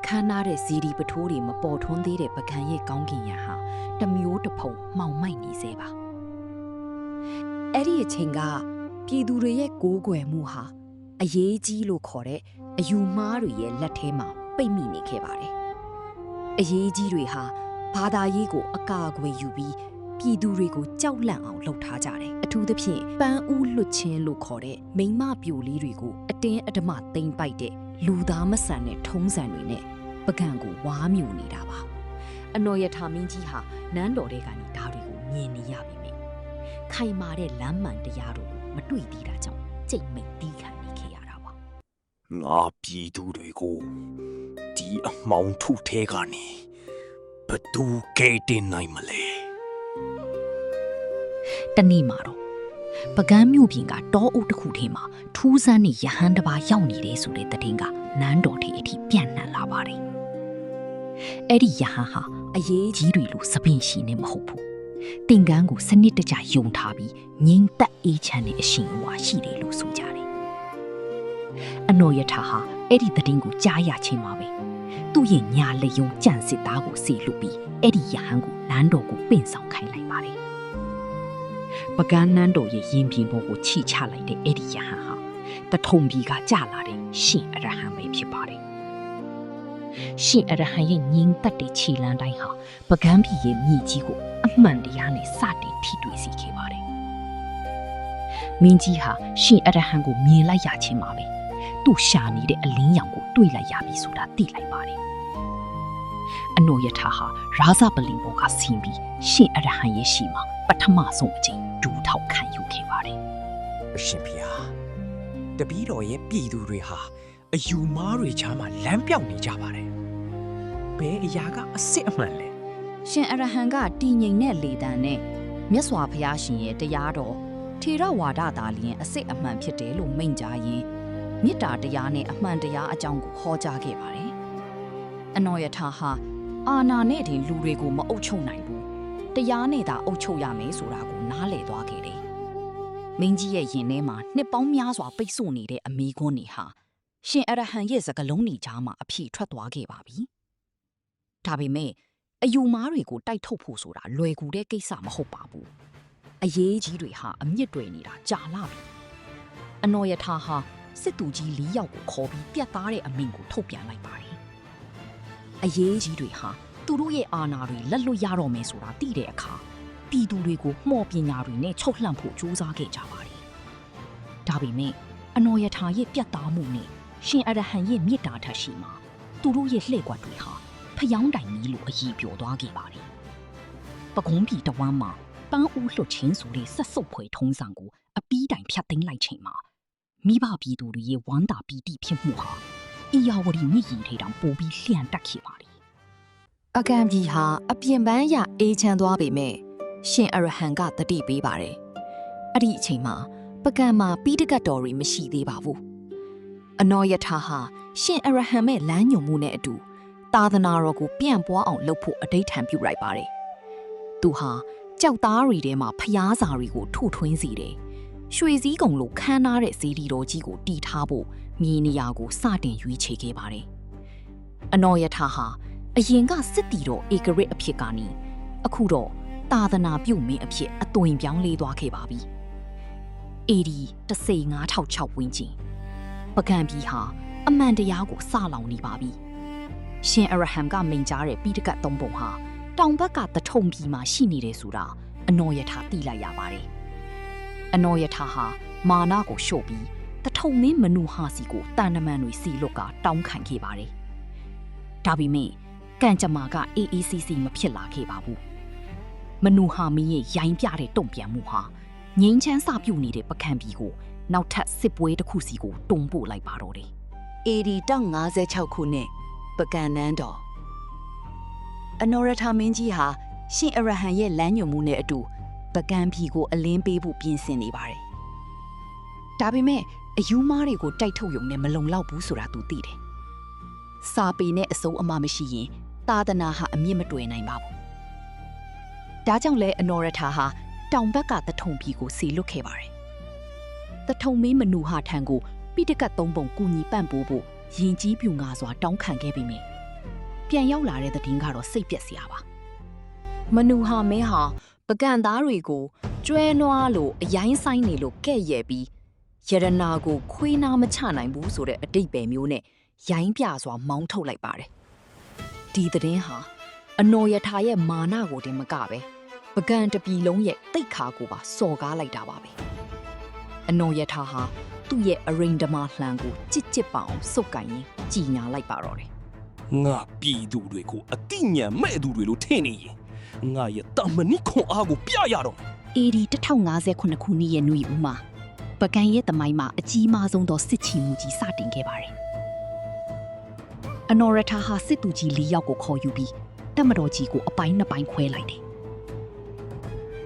ခမ်းနားတဲ့ဇီဒီပထိုးတွေမပေါ်ထွန်းသေးတဲ့ပကံရဲ့ကောင်းကင်ရံဟာတမျိုးတစ်ဖုံမှောင်မိုက်နေစေပါအဲ့ဒီအချိန်ကပြည်သူတွေရဲ့ကိုးကွယ်မှုဟာအရေးကြီးလို့ခေါ်တဲ့အယူမှားတွေရဲ့လက်ထဲမှာပိတ်မိနေခဲ့ပါတယ်အရေးကြီးတွေဟာဘာသာရေးကိုအကာအကွယ်ယူပြီးပြည်သူတွေကိုကြောက်လန့်အောင်လုပ်ထားကြတယ်အထူးသဖြင့်ပန်းဦးလွတ်ချင်းလို့ခေါ်တဲ့မိန်းမပြိုလေးတွေကိုအတင်းအဓမ္မသိမ်းပိုက်တဲ့လူသားမဆန်တဲ့ထုံးစံတွေနဲ့ပကံကိုဝါမြူနေတာပါအနော်ယထာမင်းကြီးဟာနန်းတော်တွေကနေဓာတွေကိုမြင်နေရပြီမိခိုင်မာတဲ့လမ်းမှန်တရားတို့ကိုမတွေ့သေးတာကြောင့်ကြိတ်မိတ်တီးခံနေခဲ့ရတာပါ ငါပြည်သူတွေကိုဒီအမှောင်ထုထဲကနေဘသူကဲတင်နိုင်မလဲ တနေ့မှာတော့ပကံမြို့ပြင်ကတောအုပ်တစ်ခုထဲမှာထူးဆန်းတဲ့ရဟန်းတစ်ပါးရောက်နေတယ်ဆိုတဲ့သတင်းကနန်းတော်ထဲအထိပြန့်နှံ့လာပါတယ်အဲ့ဒီရဟန်းဟာအရေးကြီးတွေလို့စပင်ရှိနေမဟုတ်ဘူးတင်ကန်းကိုစနစ်တကျယုံထားပြီးငြိမ်သက်အေးချမ်းတဲ့အရှင်အဝါရှိတယ်လို့ဆိုကြတယ်အနော်ယထာဟာအဲ့ဒီသတင်းကိုကြားရချင်းမှာပဲသူ့ရဲ့ညာလက်ယုံကြံစစ်သားကိုစေလွှတ်ပြီးအဲ့ဒီရဟန်းကိုနန်းတော်ကိုပင့်ဆောင်ခိုင်းလိုက်ပါတယ်ပကန်းနန်းတော်ရဲ့ရင်ပြင်ပေါ်ကိုချိချလိုက်တဲ့အဲ့ဒီရဟန်းဟာတထုံပြည်ကကြာလာတဲ့ရှင်အရဟံပဲဖြစ်ပါတယ်ရှင်အရဟံရဲ့ညင်သက်တဲ့ခြေလမ်းတိုင်းဟာပကန်းပြည်ရဲ့မြေကြီးကိုအမှန်တရားနဲ့စတင်ထိတွေ့စေခဲ့ပါတယ်မင်းကြီးဟာရှင်အရဟံကိုမြင်လိုက်ရချင်းပါပဲသူ့ရှာနေတဲ့အလင်းရောင်ကိုတွေ့လိုက်ရပြီဆိုတာသိလိုက်ပါတယ်အနော်ယထာဟာရာဇပလင်ဘောကဆင်းပြီးရှင်အရဟံရဲ့ရှိမှာပထမဆုံးအချိန်ဒူးထောက်ခံယူခဲ့ပါတယ် အရှင်ဖေဟာတပီးတော်ရဲ့ပြည်သူတွေဟာအယူမားတွေချားမှာလမ်းပြောက်နေကြပါတယ်ဘယ်အရာကအစ်စ်အမှန်လဲ ရှင်အရဟံကတည်ငြိမ်တဲ့လေတံနဲ့မြတ်စွာဘုရားရှင်ရဲ့တရားတော်ထေရဝါဒသာလျင်အစစ်အမှန်ဖြစ်တယ်လို့မိန့်ကြားရင်မေတ္တာတရားနဲ့အမှန်တရားအကြောင်းကိုဟောကြားခဲ့ပါတယ်အနော်ယထာဟာအာနာနဲ့တင်လူတွေကိုမအုပ်ချုပ်နိုင်ဘူးတရားနဲ့သာအုပ်ချုပ်ရမယ်ဆိုတာကိုနားလည်သွားခဲ့တယ်မင်းကြီးရဲ့ရင်ထဲမှာနှစ်ပေါင်းများစွာပိတ်ဆို့နေတဲ့အမိကွန်းတွေဟာရှင်အရဟံရဲ့စကားလုံးတွေကြားမှာအပြည့်ထွက်သွားခဲ့ပါပြီဒါပေမဲ့အယူမားတွေကိုတိုက်ထုတ်ဖို့ဆိုတာလွယ်ကူတဲ့ကိစ္စမဟုတ်ပါဘူးအရေးကြီးတွေဟာအမြင့်တွေနေတာကြာလာပြီအနော်ယထာဟာစစ်သူကြီး၄ယောက်ကိုခေါ်ပြီးပြတ်သားတဲ့အမိန့်ကိုထုတ်ပြန်လိုက်ပါတယ်အရေးကြီးတွေဟာသူတို့ရဲ့အာဏာတွေလက်လွတ်ရတော့မယ်ဆိုတာသိတဲ့အခါပြည်သူတွေကိုမှော်ပညာတွေနဲ့ချုပ်လှန့်ဖို့ကြိုးစားခဲ့ကြပါတယ်ဒါပေမဲ့အနော်ယထာရဲ့ပြတ်သားမှုနဲ့ရှင်အရဟံရဲ့မေတ္တာထက်ရှိမှာသူတို့ရဲ့လှည့်ကွက်တွေဟာဖျောင်းတိုင်ကြီးလိုအကြီးပြော်သွားခဲ့ပါတယ်ပကုံးပြည်တဝမ်းမှာပန်းဦးလွှတ်ချင်းဆိုတဲ့ဆက်စုပ်ဖွယ်ထုံးစံကိုအပီးတိုင်ဖြတ်သိမ်းလိုက်ချိန်မှာမိဘပြည်သူတွေရဲ့ဝမ်းသာပီတိဖြစ်မှုဟာအီယာဝတီမြစ်ရီထဲတောင်ပိုပြီးလျှံတက်ခဲ့ပါတယ်အကံပြည်ဟာအပြင်ပန်းရအေးချမ်းသွားပေမဲ့ရှင်အရဟံကတတိပေးပါတယ်အဲ့ဒီအချိန်မှာပကံမှာပြီးတကတ်တော်တွေမရှိသေးပါဘူးအနော်ယထာဟာရှင်အရဟံမဲ့လမ်းညွန်မှုနဲ့အတူသာသနာတော်ကိုပြန့်ပွားအောင်လုပ်ဖို့အဓိဋ္ဌာန်ပြုလိုက်ပါတယ်သူဟာကြောက်သားတွေထဲမှာဖျားစာတွေကိုထုထွင်းစေတယ် ရွှေစည်းကုံလိုခမ်းနားတဲ့ဇီဒီတော်ကြီးကိုတီထားဖို့မြေနေရာကိုစတင်ရွေးချယ်ခဲ့ပါတယ်။အနော်ယထာဟာအရင်ကစစ်တီတော်ဧကရစ်အဖြစ်ကနေအခုတော့သာသနာပြုမင်းအဖြစ်အသွင်ပြောင်းလဲသွားခဲ့ပါပြီ။အေဒီ15006ဝန်းကျင်ပကံပြည်ဟာအမှန်တရားကိုစလောင်နေပါပြီ။ရှင်အရဟံကမိန်ကြားတဲ့ပိဋကတ်သုံးပုံဟာတောင်ဘက်ကတထုံပြည်မှာရှိနေတယ်ဆိုတာအနော်ယထာသိလိုက်ရပါတယ်။အနော်ယထာဟာမာနကိုလျှော့ပြီးတထုံမင်းမနုဟာစီကိုတန်နမန်တွေစီလွတ်ကတောင်းခံခဲ့ပါတယ်။ဒါပေမဲ့ကံကြမ္မာကအေးအေးဆေးဆေးမဖြစ်လာခဲ့ပါဘူး။မနုဟာမင်းရဲ့ရိုင်းပြတဲ့တုံ့ပြန်မှုဟာငိမ့်ချမ်းစပြုတ်နေတဲ့ပကံပြည်ကိုနောက်ထပ်စစ်ပွဲတစ်ခုစီကိုတုံပို့လိုက်ပါတော့တယ်။ AD 56ခုနှစ်ပကံနန်းတော်အနော်ရထာမင်းကြီးဟာရှင်အရဟံရဲ့လမ်းညွှန်မှုနဲ့အတူပကံပြည်ကိုအလင်းပေးဖို့ပြင်ဆင်နေပါတယ်။ဒါပေမဲ့အယူမားတွေကိုတိုက်ထုတ်ရုံနဲ့မလုံလောက်ဘူးဆိုတာသူသိတယ်။စာပေနဲ့အစုံအမမရှိရင်သာသနာဟာအမြင့်မတွယ်နိုင်ပါဘူး။ဒါကြောင့်လဲအနော်ရထာဟာတောင်ဘက်ကတထုံပြည်ကိုစီလွတ်ခဲ့ပါတယ်။တထုံမင်းမနူဟာထံကိုပိဋကတ်သုံးပုံကူညီပံ့ပိုးဖို့ယင်ကြီးပြူငါစွာတောင်းခံခဲ့ပြီးမြင်ပြန်ရောက်လာတဲ့သတင်းကတော့စိတ်ပျက်စရာပါမနူဟာမင်းဟာပကံသားတွေကိုကျွဲနွားလိုအရိုင်းဆိုင်နေလို့ကဲ့ရဲ့ပြီးယရနာကိုခွေးနာမချနိုင်ဘူးဆိုတဲ့အတိတ်ပဲမျိုးနဲ့ရိုင်းပြစွာမောင်းထုတ်လိုက်ပါတယ်ဒီသတင်းဟာအနော်ယထာရဲ့မာနကိုတင်မကပဲပကံတပီလုံးရဲ့တိတ်ခါကိုပါစော်ကားလိုက်တာပါပဲအနော်ယထာဟာသူ့ရဲ့အရိန်ဓမာလှန်ကိုကြစ်ကြစ်ပအောင်စုပ်ကင်ရင်းကြည်ညာလိုက်ပါတော့တယ်ငါပြည်သူတွေကိုအတိညာမဲ့သူတွေလို့ထင်နေရင်ငါရဲ့တာမဏိခွန်အားကိုပြရတော့ AD 1059ခုနှစ်ရဲ့နွေဦးမှာပကံရဲ့တမိုင်းမှာအကြီးမားဆုံးသောစစ်ချီမှုကြီးစတင်ခဲ့ပါတယ်အနော်ရထာဟာစစ်သူကြီး၄ယောက်ကိုခေါ်ယူပြီးတပ်မတော်ကြီးကိုအပိုင်းနှစ်ပိုင်းခွဲလိုက်တယ်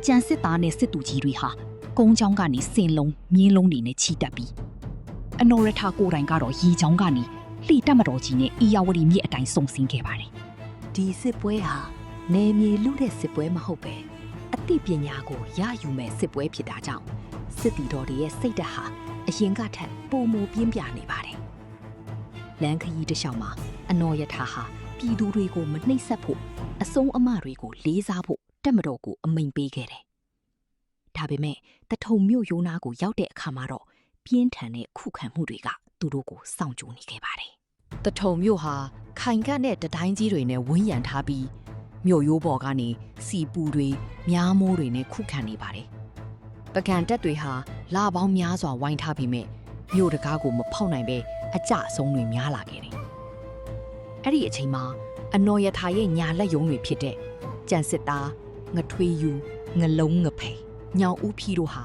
ကျန်စစ်သားနဲ့စစ်သူကြီးတွေဟာကုန်းချောင်းကနေစင်လုံးမြင်းလုံးတွေနဲ့ချီတက်ပြီးအနော်ရထာကိုယ်တိုင်ကတော့ရေချောင်းကနေလှိတပ်မတော်ကြီးနဲ့အီယာဝတီမြစ်အတိုင်းစုံစင်းခဲ့ပါတယ်ဒီစစ်ပွဲဟာနေမြေလူတဲ့စစ်ပွဲမဟုတ်ပဲအသိပညာကိုရယူမဲ့စစ်ပွဲဖြစ်တာကြောင့်စစ်တီတော်တွေရဲ့စိတ်ဓာတ်ဟာအရင်ကထက်ပိုမိုပြင်းပြနေပါတယ်လမ်းခရီးတစ်လျှောက်မှာအနော်ယထာဟာပြည်သူတွေကိုမနှိပ်စက်ဖို့အစုံအမတွေကိုလေးစားဖို့တပ်မတော်ကိုအမိန့်ပေးခဲ့တယ်ဒါပေမဲ့တထုံမြို့ရိုးနာကိုရောက်တဲ့အခါမှာတော့ပြင်းထန်တဲ့ခုခံမှုတွေကသူတို့ကိုစောင့်ကြိုနေခဲ့ပါတယ်တထုံမြို့ဟာခိုင်ကတ်တဲ့တတိုင်းကြီးတွေနဲ့ဝန်းရံထားပြီးမြို့ရိုးပေါ်ကနေစီပူတွေမြားမိုးတွေနဲ့ခုခံနေပါတယ်ပကံတက်တွေဟာလာပေါင်းများစွာဝိုင်းထားပြီးမြမြို့တကားကိုမဖောက်နိုင်ပဲအကြအဆုံးတွေများလာခဲ့တယ်အဲ့ဒီအချိန်မှာအနော်ယထာရဲ့ညာလက်ယုံတွေဖြစ်တဲ့ကြံစစ်သားငထွေယူငလုံးငဖိညောင်ဦးဖီတို့ဟာ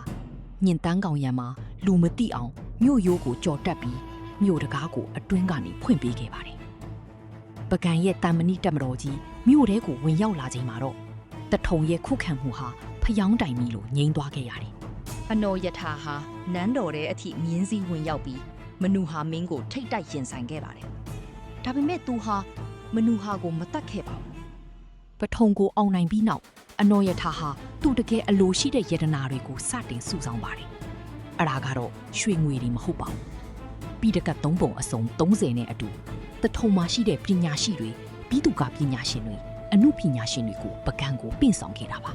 ညင်တန်းကောင်ရံမှာလူမသိအောင်မြို့ရိုးကိုကြော်တက်ပြီးမြို့တကားကိုအတွင်းကနေဖွင့်ပေးခဲ့ပါတယ်ပကံရဲ့တာမဏိတက်မတော်ကြီးမြို့ထဲကိုဝင်ရောက်လာချိန်မှာတော့တထုံရဲ့ခုခံမှုဟာဖျောင်းတိုင်မီလိုငြိမ်းသွားခဲ့ရတယ်အနော်ယထာဟာနန်းတော်ထဲအထိမြင်းစည်းဝင်ရောက်ပြီးမနူဟာမင်းကိုထိတ်တိုက်ရင်ဆိုင်ခဲ့ပါတယ်ဒါပေမဲ့သူဟာမနူဟာကိုမတတ်ခဲ့ပါဘူးပထုံကိုအောင်နိုင်ပြီးနောက်အနော်ယထာဟာသူ့တကယ်အလိုရှိတဲ့ယတနာတွေကိုစတင်စုဆောင်းပါတယ်အဲ့ဒါကတော့ရွှေငွေတွေမဟုတ်ပါဘူးပြီးတကတ်သုံးပုံအစုံ30နဲ့အတူတထုံမှာရှိတဲ့ပညာရှိတွေပြီးသူကပညာရှင်တွေအမှုပညာရှင်တွေကိုပကံကိုပင့်ဆောင်ခဲ့တာပါ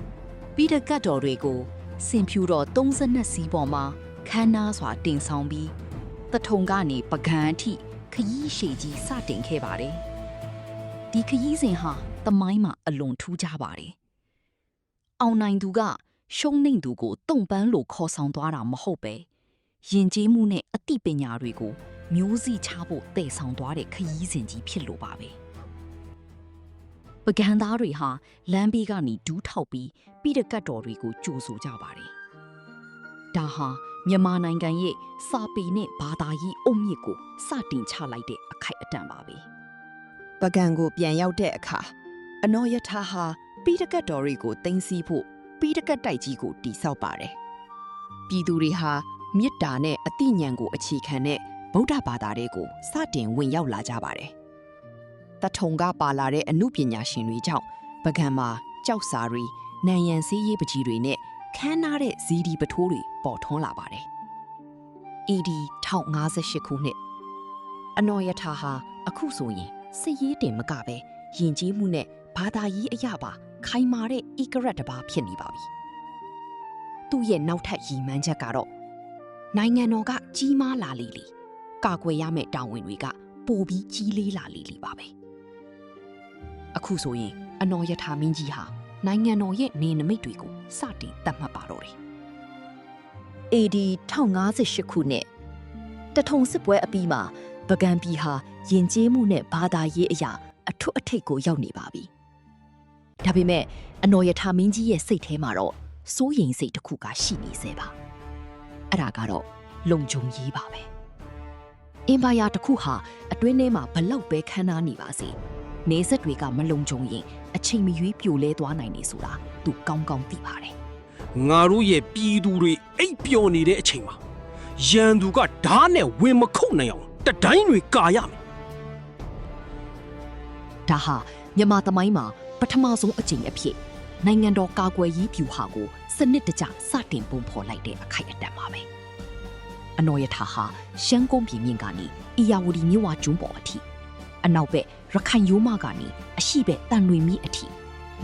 ပြီးတကတ်တော်တွေကိုစင်ဖြူတော်32စီးပေါ်မှာခမ်းနားစွာတင်ဆောင်ပြီးတထုံကနေပကံအထိခရီးရှည်ကြီးစတင်ခဲ့ပါတယ်ဒီခရီးစဉ်ဟာသမိုင်းမှာအလွန်ထူးခြားပါတယ်အောင်နိုင်သူကရှုံးနိမ့်သူကိုတုံပန်းလိုခေါ်ဆောင်သွားတာမဟုတ်ပဲယဉ်ကျေးမှုနဲ့အသိပညာတွေကိုမျိုးစိချဖို့တည်ဆောင်သွားတဲ့ခရီးစဉ်ကြီးဖြစ်လို့ပါပဲပကံသားတွေဟာလမ်းဘေးကနေဒူးထောက်ပြီးပိဋကတ်တော်တွေကိုကြိုဆိုကြပါတယ်ဒါဟာမြန်မာနိုင်ငံရဲ့စာပေနဲ့ဘာသာရေးအုတ်မြစ်ကိုစတင်ချလိုက်တဲ့အခိုက်အတန့်ပါပဲပကံကိုပြန်ရောက်တဲ့အခါအနော်ယထာဟာပိဋကတ်တော်တွေကိုသိမ်းဆည်းဖို့ပိဋကတ်တိုက်ကြီးကိုတိဆောက်ပါတယ်ပြည်သူတွေဟာမေတ္တာနဲ့အသိဉာဏ်ကိုအခြေခံတဲ့ဗုဒ္ဓဘာသာတွေကိုစတင်ဝင်ရောက်လာကြပါတယ်တထုံကပါလာတဲ့အမှုပညာရှင်တွေကြောင့်ပကံမှာကြောက်စာတွေနံရံစည်းရေးပကြီးတွေနဲ့ ခမ်းနားတဲ့ဇီဒီပထိုးတွေပေါ်ထွန်းလာပါတယ်။ AD 1058ခုနှစ်အနော်ယထာဟာအခုဆိုရင်စစ်ရေးတင်မကပဲယဉ်ကျေးမှုနဲ့ဘာသာရေးအရာပါခိုင်မာတဲ့ဧကရတ်တစ်ပါးဖြစ်နေပါပြီ။သူ့ရဲ့နောက်ထပ်ရည်မှန်းချက်ကတော့နိုင်ငံတော်ကကြီးမားလာလေလေကာကွယ်ရမယ့်တာဝန်တွေကပိုပြီးကြီးလေးလာလေလေပါပဲ။အခုဆိုရင်အနော်ယထာမင်းကြီးဟာနိုင်ငံတော်ရဲ့နေနမိတ်တွေကိုစတင်သတ်မှတ်ပါတော့တယ်။ AD 1058ခုနှစ်တထုံစစ်ပွဲအပြီးမှာပကံပြည်ဟာယဉ်ကျေးမှုနဲ့ဘာသာရေးအရာအထွတ်အထိပ်ကိုရောက်နေပါပြီ။ဒါပေမဲ့အနော်ယထာမင်းကြီးရဲ့စိတ်ထဲမှာတော့စိုးရိမ်စိတ်တစ်ခုကရှိနေစေပါ။အဲ့ဒါကတော့လုံခြုံရေးပါပဲ။အင်ပါယာတစ်ခုဟာအတွင်းထဲမှာဘလောက်ပဲခမ်းနားနေပါစေ။နေဆက်တွေကမလုံခြုံရင်အချိန်မရွေးပြိုလဲသွားနိုင်နေဆိုတာသူကောင်းကောင်းသိပါတယ်။ ငါတို့ရဲ့ပြည်သူတွေအိပ်ပျော်နေတဲ့အချိန်မှာရန်သူကဓာတ်နဲ့ဝင်မခုတ်နိုင်အောင်တတိုင်းတွေကာရမယ် ဒါဟာမြန်မာသမိုင်းမှာပထမဆုံးအကြိမ်အဖြစ်နိုင်ငံတော်ကာကွယ်ရေးဗျူဟာကိုစနစ်တကျစတင်ပုံဖော်လိုက်တဲ့အခိုက်အတန့်ပါပဲအနော်ယထာဟာရှမ်းကုန်းပြည်မြင့်ကနေအီယာဝတီမြို့ဝကျွန်းပေါ်အထိအနောက်ဘက်ရခိုင်ရိုးမကနေအရှိဘက်တန်လွင်မြစ်အထိ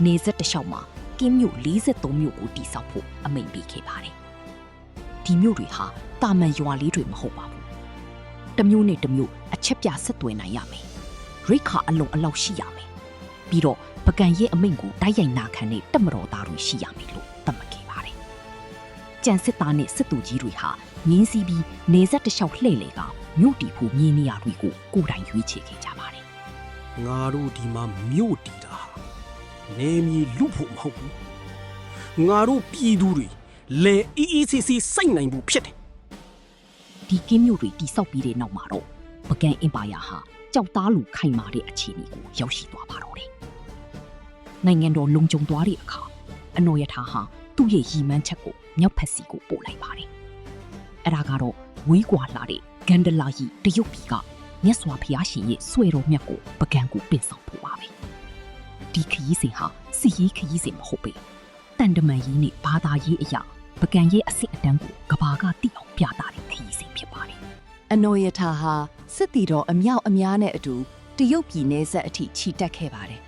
နေဆက်တစ်လျှောက်မှာကင်းမြို့43မြို့ကိုတည်ဆောက်ဖို့အမိန့်ပေးခဲ့ပါတယ်ဒီမြို့တွေဟာတာမန်ရွာလေးတွေမဟုတ်ပါဘူးတစ်မြို့နဲ့တစ်မြို့အချက်ပြဆက်သွယ်နိုင်ရမယ်ရိခါအလုံးအလောက်ရှိရမယ်ပြီးတော့ပကံရဲ့အမိန့်ကိုတိုက်ရိုက်နာခံတဲ့တပ်မတော်သားတွေရှိရမယ်လို့သတ်မှတ်ခဲ့ပါတယ်ကြံစစ်သားနဲ့စစ်သူကြီးတွေဟာငင်းစီးပြီးနေဆက်တစ်လျှောက်လှည့်လေကမြို့တီဖို့မြင်းနေရတွေကိုကိုယ်တိုင်ရွေးချယ်ခဲ့ကြပါတယ် ငါတို့ဒီမှာမြို့တည်တာဟာနေမြေလူဖို့မဟုတ်ဘူးငါတို့ပြည်သူတွေလဲအေးအေးဆေးဆေးစိုက်နိုင်ဖို့ဖြစ်တယ် ဒီကင်းမြို့တွေတိဆောက်ပြီးတဲ့နောက်မှာတော့ပကံအင်ပါယာဟာကြောက်သားလူခိုင်မာတဲ့အခြေအနေကိုရောက်ရှိသွားပါတော့တယ်နိုင်ငံတော်လုံခြုံသွားတဲ့အခါအနော်ယထာဟာသူ့ရဲ့ရည်မှန်းချက်ကိုမြောက်ဖက်စီကိုပို့လိုက်ပါတယ်အဲ့ဒါကတော့ဝေးကွာလာတဲ့ဂန္ဓလာကြီးတရုတ်ပြည်ကမြတ်စွာဘုရားရှင်ရဲ့ဆွေတော်မြတ်ကိုပကံကိုပင့်ဆောင်ဖို့ပါပဲဒီခရီးစဉ်ဟာစီရေးခရီးစဉ်မဟုတ်ပေတန်တမန်ရေးနဲ့ဘာသာရေးအရာပကံရဲ့အစစ်အတန်းကိုကဘာကတိအောင်ပြတာတဲ့ခရီးစဉ်ဖြစ်ပါတယ်အနော်ယထာဟာစစ်တီတော်အမြောက်အများနဲ့အတူတရုတ်ပြည်နယ်စပ်အထိခြိတက်ခဲ့ပါတယ်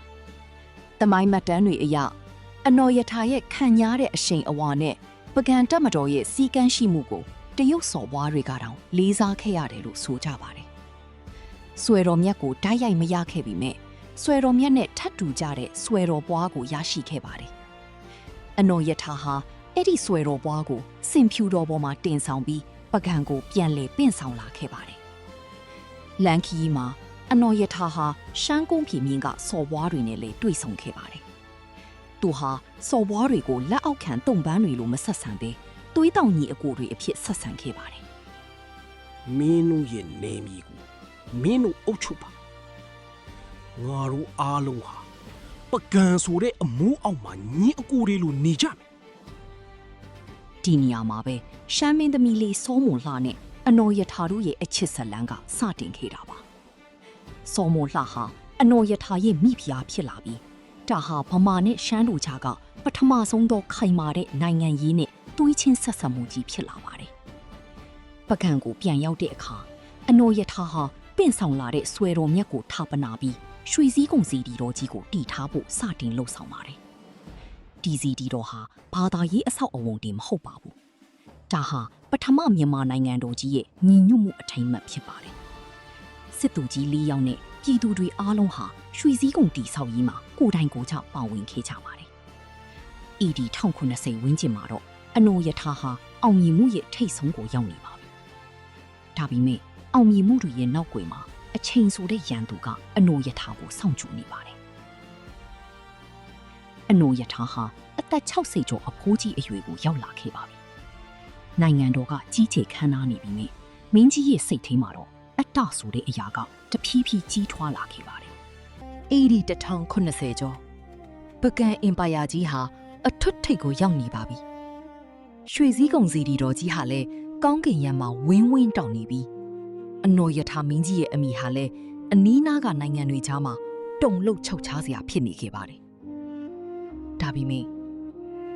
တမိုင်းမှတ်တမ်းတွေအရအနော်ယထာရဲ့ခံညားတဲ့အရှိန်အဝါနဲ့ပကံတက်မတော်ရဲ့စီကန်းရှိမှုကိုတရုတ်စော်ဘွားတွေကတောင်လေးစားခဲ့ရတယ်လို့ဆိုကြပါတယ်ဆွေတော်မြတ်ကိုတိုက်ရိုက်မရခဲ့ပြီမဲ့ဆွေတော်မြတ်နဲ့ထပ်တူကြတဲ့ဆွေတော်ဘွားကိုရရှိခဲ့ပါတယ်အနော်ယထာဟာအဲ့ဒီဆွေတော်ဘွားကိုစင်ဖြူတော်ပေါ်မှာတင်ဆောင်ပြီးပကံကိုပြန်လေပင့်ဆောင်လာခဲ့ပါတယ်လန်ခီမှာအနော်ယထာဟာရှမ်းကုန်းပြည်မြင့်ကစော်ဘွားတွေနဲ့လည်းတွေ့ဆုံခဲ့ပါတယ်သူဟာစော်ဘွားတွေကိုလက်အောက်ခံတုံပန်းတွေလိုမဆက်ဆံပဲသွေးတောင်ညီအကိုတွေအဖြစ်ဆက်ဆံခဲ့ပါတယ် မင်းတို့ရဲ့နေမြေကိုမင်းတို့အုပ်ချုပ်ပါငါတို့အားလုံးဟာပကံဆိုတဲ့အမိုးအောက်မှာညီအကိုတွေလိုနေကြမယ် ဒီနေရာမှာပဲရှမ်းမင်းသမီးလေးစောမွန်လှနဲ့အနော်ယထာတို့ရဲ့အချစ်ဇလန်းကစတင်ခဲ့တာပါစောမွန်လှဟာအနော်ယထာရဲ့မိဖုရားဖြစ်လာပြီးဒါဟာဗမာနဲ့ရှမ်းတို့ကြားကပထမဆုံးသောခိုင်မာတဲ့နိုင်ငံရေးနဲ့သွေးချင်းဆက်ဆံမှုကြီးဖြစ်လာပါတယ်ပကံကိုပြန်ရောက်တဲ့အခါအနော်ယထာဟာပင့်ဆောင်လာတဲ့ဆွေတော်မြတ်ကိုထာပနာပြီးရွှေစည်းကုံစီတီတော်ကြီးကိုတည်ထားဖို့စတင်လှုပ်ဆောင်ပါတယ်ဒီစီတီတော်ဟာဘာသာရေးအဆောက်အအုံတင်မဟုတ်ပါဘူးဒါဟာပထမမြန်မာနိုင်ငံတော်ကြီးရဲ့ညီညွတ်မှုအထိမ်းအမှတ်ဖြစ်ပါတယ်စစ်သူကြီး၄ယောက်နဲ့ပြည်သူတွေအားလုံးဟာရွှေစည်းကုံတီဆောက်ရေးမှာကိုယ်တိုင်ကိုယ်ကျပါဝင်ခဲ့ကြပါတယ် AD 1090ဝန်းကျင်မှာတော့အနော်ယထာဟာအောင်မြင်မှုရဲ့ထိပ်ဆုံးကိုရောက်နေပါပြီဒါပေမဲ့အောင်မြင်မှုတွေရဲ့နောက်ွယ်မှာအချိန်ဆိုတဲ့ရန်သူကအနော်ယထာကိုစောင့်ကြည့်နေပါတယ်အနော်ယထာဟာအသက်60ကျော်အဖိုးကြီးအရွယ်ကိုရောက်လာခဲ့ပါပြီနိုင်ငံတော်ကကြီးကျယ်ခမ်းနားနေပြီမြမင်းကြီးရဲ့စိတ်ထဲမှာတော့အတ္တဆိုတဲ့အရာကတဖြည်းဖြည်းကြီးထွားလာခဲ့ပါတယ်AD 1090ကျော်ပကံအင်ပါယာကြီးဟာအထွတ်ထိပ်ကိုရောက်နေပါပြီရွှေစည်းကုံစီတီတော်ကြီးဟာလည်းကောင်းကင်ယံမှာဝင်းဝင်းတောင်နေပြီးအနော်ယထာမင်းကြီးရဲ့အမိဟာလည်းအနီးနားကနိုင်ငံတွေကြားမှာတုံလှုပ်ချုပ်ချားစရာဖြစ်နေခဲ့ပါတယ်ဒါပေမဲ့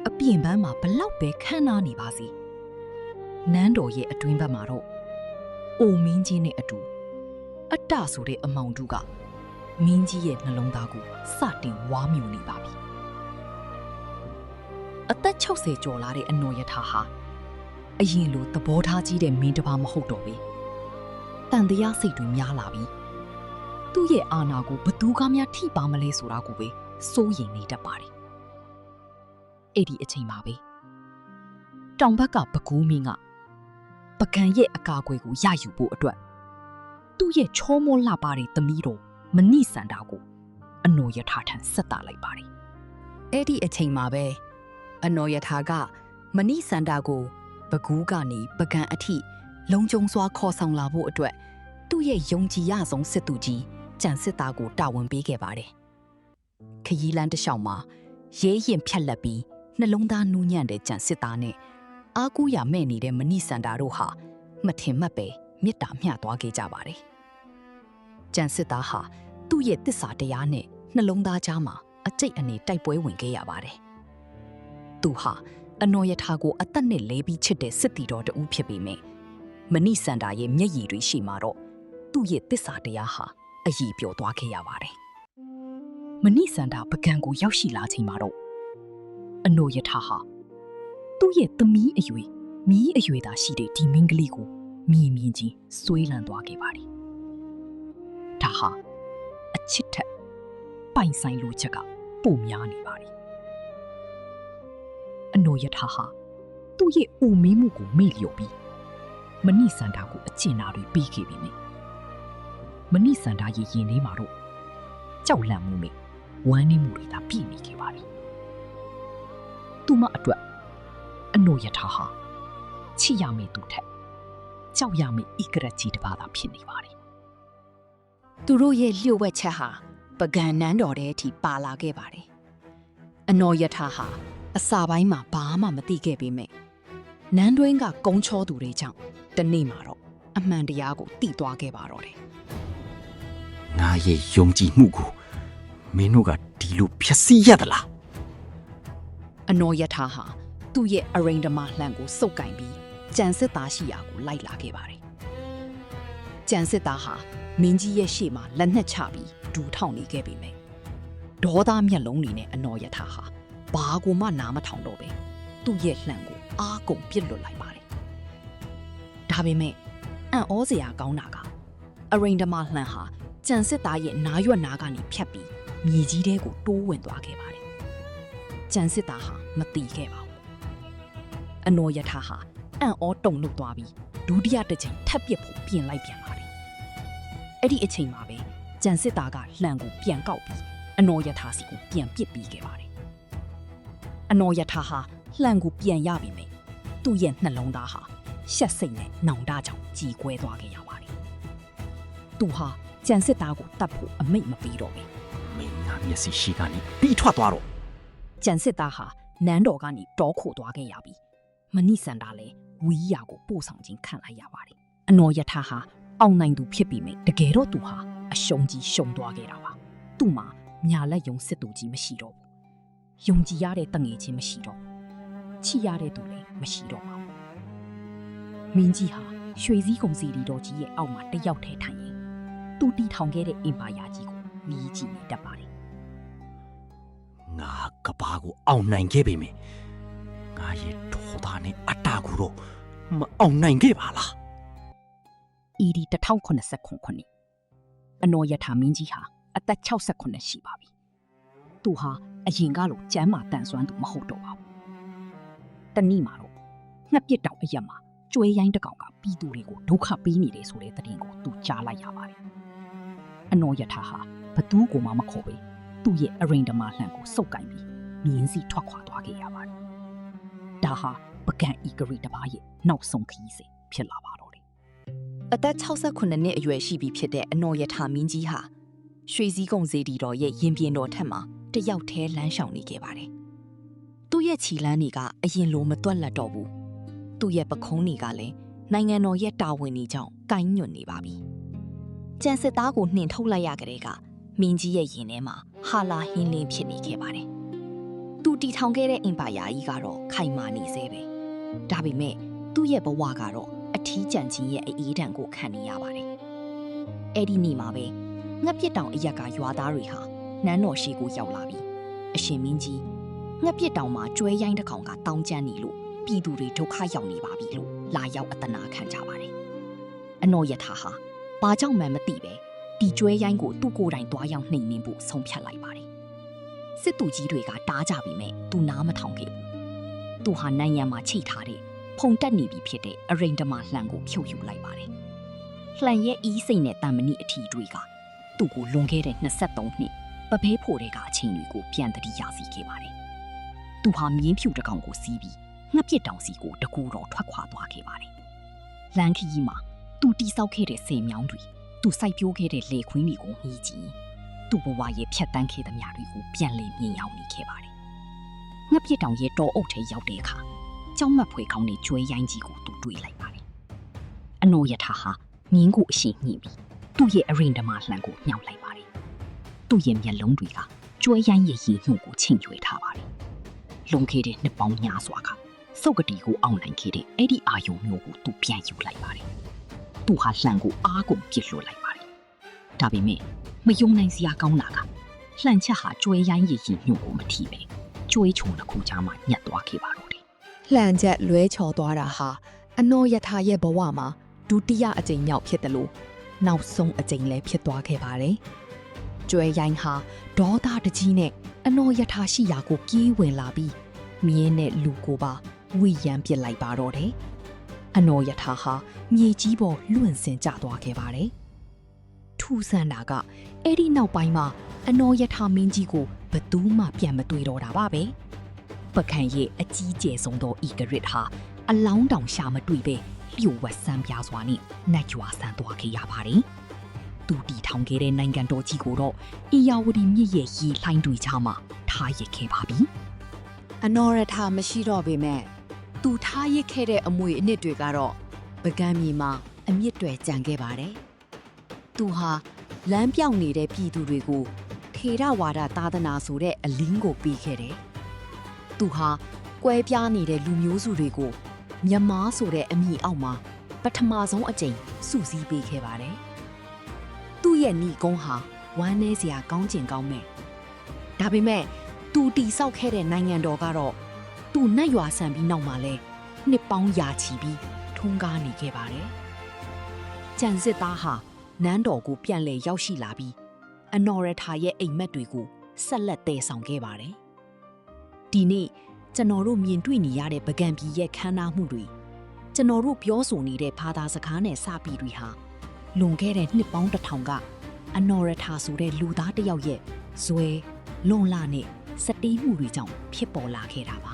အပြင်ပန်းမှာဘလောက်ပဲခန်းနာနေပါစေနန်းတော်ရဲ့အတွင်းဘက်မှာတော့အိုမင်းကြီးနဲ့အတူအတ္တဆိုတဲ့အမောင်တူကမင်းကြီးရဲ့နှလုံးသားကိုစတင်ဝါမြူနေပါပြီအသက်60ကျော်လာတဲ့အနော်ယထာဟာအရင်လိုသဘောထားကြီးတဲ့မင်းတစ်ပါးမဟုတ်တော့ဘူးတန်တရားစိတ်တွေများလာပြီသူ့ရဲ့အာဏာကိုဘသူကမှထိပါမလဲဆိုတာကိုပဲစိုးရိမ်နေတတ်ပါတယ်အဲ့ဒီအချိန်မှာပဲတောင်ဘက်ကပကူးမင်းကပကံရဲ့အကာအကွယ်ကိုရယူဖို့အတွက်သူ့ရဲ့ချောမောလှပတဲ့သမီးတော်မနိစန္ဒာကိုအနော်ယထာထံဆက်တာလိုက်ပါတယ်အဲ့ဒီအချိန်မှာပဲအနော်ယထာကမနိစန္ဒာကိုပကူးကနေပကံအထိလုံခြုံစွာခေါ်ဆောင်လာဖို့အတွက်သူ့ရဲ့ယုံကြည်ရဆုံးစစ်သူကြီးကြံစစ်သားကိုတာဝန်ပေးခဲ့ပါတယ်ခရီးလမ်းတစ်လျှောက်မှာရဲရင်ဖြတ်လက်ပြီးနှလုံးသားနူးညံ့တဲ့ကြံစစ်သားနဲ့အာကူရမဲ့နေတဲ့မနိစန္ဒာတို့ဟာမထင်မှတ်ပဲမေတ္တာမျှသွားခဲ့ကြပါတယ်ကြံစစ်သားဟာသူ့ရဲ့တစ္ဆာတရားနဲ့နှလုံးသားကြားမှာအကျိတ်အနေတိုက်ပွဲဝင်ခဲ့ရပါတယ်သူဟာအနော်ယထာကိုအသက်နဲ့လဲပြီးချစ်တဲ့စစ်တီတော်တဦးဖြစ်ပေမယ့်မနိစန္ဒာရဲ့မျက်ရည်တွေရှိမှတော့သူ့ရဲ့တစ္ဆာတရားဟာအယီပျော်သွားခဲ့ရပါတယ်မနိစန္ဒာပကံကိုရောက်ရှိလာချိန်မှာတော့အနော်ယထာဟာသူ့ရဲ့သမီးအရွယ်မီးအရွယ်သာရှိတဲ့ဒီမင်းကလေးကိုမြင်မြင်ချင်းဆွေးလန်းသွားခဲ့ပါတယ်ဒါဟာအချစ်ထက်ပိုင်ဆိုင်လိုချက်ကပိုများနေပါတယ်အနော်ယထာဟာသူ့ရဲ့အိုမင်းမှုကိုမေ့လျော့ပြီးမနိစန္ဒာကိုအကျဉ်းသားတွေပြီးခဲ့ပြီမယ်မနိစန္ဒာရဲ့ရင်ထဲမှာတော့ကြောက်လန့်မှုနဲ့ဝမ်းနည်းမှုတွေသာပြည့်နေခဲ့ပါပြီသူမအတွက်အနော်ယထာဟာချစ်ရမယ့်သူထက်ကြောက်ရမယ့်ဣကရကြီးတစ်ပါးသာဖြစ်နေပါတယ်သူတို့ရဲ့လျှို့ဝှက်ချက်ဟာပကံနန်းတော်တဲ့အထိပါလာခဲ့ပါတယ်အနော်ယထာဟာအစာပိုင်းမှာဘာမှမသိခဲ့ပေမဲ့နန်းတွင်းကကုန်းချောသူတွေကြောင့်တနေ့မှာတော့အမှန်တရားကိုသိသွားခဲ့ပါတော့တယ်ငါရဲ့ယုံကြည်မှုကိုမင်းတို့ကဒီလိုဖျက်ဆီးရသလား အနော်ယထာဟာသူ့ရဲ့အရိန်ဓမာလှန်ကိုစုပ်ကင်ပြီးကြံစစ်သားရှိရာကိုလိုက်လာခဲ့ပါတယ်ကြံစစ်သားဟာမင်းကြီးရဲ့ရှေ့မှာလက်နက်ချပြီးဒူထောင်နေခဲ့ပေမယ့်ဒေါသမျက်လုံးတွေနဲ့အနော်ယထာဟာဘာကိုမှနားမထောင်တော့ပဲသူ့ရဲ့လှန်ကိုအားကုန်ပစ်လွတ်လိုက်ပါတယ်ဒါပေမဲ့အံ့ဩစရာကောင်းတာကအရိန်ဓမာလှန်ဟာကြံစစ်သားရဲ့နားရွက်နားကနေဖြတ်ပြီးမြေကြီးထဲကိုတိုးဝင်သွားခဲ့ပါတယ်ကြံစစ်သားဟာမတီးခဲ့ပါဘူးအနော်ယထာဟာအံ့ဩတုန်လှုပ်သွားပြီးဒုတိယတစ်ချိန်ထပ်ပစ်ဖို့ပြင်လိုက်ပြန်ပါတယ်အဲ့ဒီအချိန်မှာပဲကြံစစ်သားကလှန်ကိုပြန်ကောက်ပြီးအနော်ယထာစီကိုပြန်ပစ်ပြီးခဲ့ပါတယ်အနော်ယထာဟာလှန်ကိုပြန်ရပြီမယ်သူ့ရဲ့နှလုံးသားဟာရှက်စိတ်နဲ့နောင်တကြောင့်ကြီးကွဲသွားခဲ့ရပါတယ်သူဟာကြံစစ်သားကိုတတ်ဖို့အမိန့်မပေးတော့ဘူးမင်းငါမျက်စိရှိကနေပြီးထွက်သွားတော့ ကြံစစ်သားဟာနန်းတော်ကနေတောခိုသွားခဲ့ရပြီးမနိစန္ဒာလည်းဝီးယာကိုပို့ဆောင်ခြင်းခံလိုက်ရပါတယ်အနော်ယထာဟာအောင်နိုင်သူဖြစ်ပြီးမြဲတကယ်တော့သူဟာအရှုံးကြီးရှုံသွားခဲ့တာပါသူ့မှာညာလက်ယုံစစ်သူကြီးမရှိတော့ဘူးယုံကြည်ရတဲ့တငယ်ချင်းမရှိတော့ချီရတဲ့သူလည်းမရှိတော့ပါဘူးမင်းကြီးဟာရွှေစည်းကုံစီရီတော်ကြီးရဲ့အောက်မှာတယောက်ထဲထိုင်ရင်သူတီထောင်ခဲ့တဲ့အင်ပါယာကြီးကိုမြည်ကြည့်နေတတ်ပါတယ်ငါကဘာကိုအောင်နိုင်ခဲ့ပေမယ့်ငါရဲ့ဒေါသနဲ့အတ္တကိုတော့မအောင်နိုင်ခဲ့ပါလားဤဒီ1089အနော်ယထာမင်းကြီးဟာအသက်68ရှိပါပြီသူဟာအရင်ကလိုကျမ်းမာတန်ဆွမ်းသူမဟုတ်တော့ပါဘူးတနည်းမှာတော့ငှက်ပစ်တောင်အရက်မှာကျွဲရိုင်းတစ်ကောင်ကပြည်သူတွေကိုဒုက္ခပေးနေတယ်ဆိုတဲ့သတင်းကိုသူကြားလိုက်ရပါတယ်အနော်ယထာဟာဘသူ့ကိုမှမခေါ်ပဲသူ့ရဲ့အရိန်ဓမာလှန်ကိုစုပ်ကင်ပြီးမြင်းစီထွက်ခွာသွားခဲ့ရပါတယ်ဒါဟာပကံဤဂရီတပါးရဲ့နောက်ဆုံးခရီးစဉ်ဖြစ်လာပါတော့တယ်အသက်68နှစ်အရွယ်ရှိပြီဖြစ်တဲ့အနော်ယထာမင်းကြီးဟာရွှေစည်းကုံစေတီတော်ရဲ့ရင်ပြင်တော်ထက်မှာတယောက်တည်းလမ်းလျှောက်နေခဲ့ပါတယ်သူ့ရဲ့ခြေလမ်းတွေကအရင်လိုမတွက်လက်တော့ဘူးသူ့ရဲ့ပခုံးတွေကလည်းနိုင်ငံတော်ရဲ့တာဝန်တွေကြောင့်ကိုင်းညွတ်နေပါပြီကြံစစ်သားကိုနှင်ထုတ်လိုက်ရကြတဲ့ကမင်းကြီးရဲ့ရင်ထဲမှာဟာလာဟင်းလင်းဖြစ်နေခဲ့ပါတယ် သူတီထောင်ခဲ့တဲ့အင်ပါယာကြီးကတော့ခိုင်မာနေသေးပဲဒါပေမဲ့သူ့ရဲ့ဘဝကတော့အထီးကျန်ခြင်းရဲ့အေးဒဏ်ကိုခံနေရပါတယ်အဲ့ဒီနေ့မှာပဲငှက်ပြစ်တောင်အရက်ကရွာသားတွေဟာနန်းတော်ရှိကိုရောက်လာပြီအရှင်မင်းကြီးငှက်ပြစ်တောင်မှာကျွဲရိုင်းတစ်ကောင်ကတောင်းကျမ်းနေလို့ပြည်သူတွေဒုက္ခရောက်နေပါပြီလို့လာရောက်အတနာခံကြပါတယ်အနော်ယထာဟာဘာကြောင့်မှမသိပဲဒီကျွဲရိုင်းကိုသူ့ကိုယ်တိုင်တွားရောက်နှိမ်နှင်းဖို့ဆုံးဖြတ်လိုက်ပါတယ်စစ်သူကြီးတွေကတားကြပြီမဲ့သူနားမထောင်ခဲ့ဘူးသူဟာနိုင်ငံမှာချိတ်ထားတဲ့ဖုန်တက်နေပြီဖြစ်တဲ့အရိန်ဓမာလှန်ကိုဖြုတ်ယူလိုက်ပါတယ်လှန်ရဲ့အီးစိတ်နဲ့တန်မဏိအထီတွေကသူ့ကိုလွန်ခဲ့တဲ့23နှစ်ပပဲဖို့တွေကအချိန်တွေကိုပြန်တတိရစီခဲ့ပါတယ်သူဟာမြင်းဖြူတစ်ကောင်ကိုစီးပြီးငှက်ပြစ်တောင်စီကိုတကူတော့ထွက်ခွာသွားခဲ့ပါတယ်လမ်းခရီးမှာသူတိဆောက်ခဲ့တဲ့ဆင်မြောင်းတွေသူစိုက်ပျိုးခဲ့တဲ့လေခွင်းတွေကိုမြည်ကြည့်သူ့ဘဝရဲ့ဖြတ်တန်းခဲ့သမျှတွေကိုပြန်လည်မြင်ရောက်နေခဲ့ပါတယ်ငှက်ပြစ်တောင်ရဲ့တော်အုပ်ထဲရောက်တဲ့အခါကြောက်မက်ဖွယ်ကောင်းတဲ့ကျွဲရိုင်းကြီးကိုသူတွေ့လိုက်ပါတယ်အနော်ယထာဟာမြင်းကိုအရှိန်ညှိပြီးသူ့ရဲ့အရင်ဓမာလှန်ကိုညှောက်လိုက်ပါတယ်သူ့ရဲ့မျက်လုံးတွေကကျွဲရိုင်းရဲ့ရည်ညွှန်းကိုချိန်ကျွေးထားပါတယ်လုံခဲ့တဲ့နှစ်ပေါင်းများစွာကစုပ်ကတိကိုအောင်နိုင်ခဲ့တဲ့အဲ့ဒီအာယုံမျိုးကိုသူပြန်ယူလိုက်ပါတယ်သူဟာလှန်ကိုအားကုန်ပြစ်လွှတ်လိုက်ပါတယ်ဒါပေမဲ့မယုံနိုင်စရာကောင်းတာကလှန်ချက်ဟာကျွဲရိုင်းရည်ညွှန်းကိုမထီပဲကျွေးချုံတစ်ခုချာမှညှက်သွားခဲ့ပါတော့တယ်လှန်ချက်လွဲချော်သွားတာဟာအနော်ယထာရဲ့ဘဝမှာဒုတိယအကြိမ်မြောက်ဖြစ်တယ်လို့နောက်ဆုံးအကြိမ်လည်းဖြစ်သွားခဲ့ပါတယ်ကျွဲရိုင်းဟာဒေါသတကြီးနဲ့အနော်ယထာရှိရာကိုပြေးဝင်လာပြီးမြင်းနဲ့လူကိုပါဝိရန်ပစ်လိုက်ပါတော့တယ်အနော်ယထာဟာမြေကြီးပေါ်လွင့်စင်ကျသွားခဲ့ပါတယ်ထူးဆန်းတာကအဲ့ဒီနောက်ပိုင်းမှာအနော်ယထာမင်းကြီးကိုဘသူမှပြန်မတွေ့တော့တာပါပဲပကံရဲ့အကြီးကျယ်ဆုံးသောဤဂရစ်ဟာအလောင်းတောင်ရှာမတွေ့ပဲလျှို့ဝှက်ဆန်းပြားစွာနဲ့နတ်ရွာဆန်းသွားခဲ့ရပါတယ်သူတီထောင်ခဲ့တဲ့နိုင်ငံတော်ကြီးကိုတော့အေယာဝတီမြစ်ရဲ့ရေလှိုင်းတွေချမှထားရစ်ခဲ့ပါပြီအနော်ရထာမရှိတော့ပေမဲ့သူထားရစ်ခဲ့တဲ့အမွေအနှစ်တွေကတော့ပကံမြေမှာအမြင့်တွေကြံခဲ့ပါတယ်သူဟာလမ်းပြောင်းနေတဲ့ပြည်သူတွေကိုထေရဝါဒသာသနာဆိုတဲ့အလင်းကိုပေးခဲ့တယ်သူဟာကွဲပြားနေတဲ့လူမျိုးစုတွေကိုမြမားဆိုတဲ့အမည်အောက်မှာပထမဆုံးအကြိမ်စုစည်းပေးခဲ့ပါတယ်သူ့ရဲ့ဏီကုန်းဟာဝမ်းနည်းစရာကောင်းကျင်ကောင်းမဲ့ဒါပေမဲ့သူတီဆောက်ခဲ့တဲ့နိုင်ငံတော်ကတော့သူ့နတ်ရွာဆန်ပြီးနောက်မှာလဲနှစ်ပေါင်းရာချီပြီးထုံးကားနေခဲ့ပါတယ်ကျန်စစ်သားဟာနန်းတော်ကိုပြန်လည်ရောက်ရှိလာပြီးအနော်ရထာရဲ့အိမ်မက်တွေကိုဆက်လက်တည်ဆောင်ခဲ့ပါတယ်ဒီနေ့ကျွန်တော်တို့မြင်တွေ့နေရတဲ့ပကံပြည်ရဲ့ခမ်းနားမှုတွေကျွန်တော်တို့ပြောဆိုနေတဲ့ဘာသာစကားနဲ့စပီတွေဟာလွန်ခဲ့တဲ့နှစ်ပေါင်း1000ကအနော်ရထာဆိုတဲ့လူသားတစ်ယောက်ရဲ့ဇွဲလွန်လာနဲ့စတေးမှုတွေကြောင့်ဖြစ်ပေါ်လာခဲ့တာပါ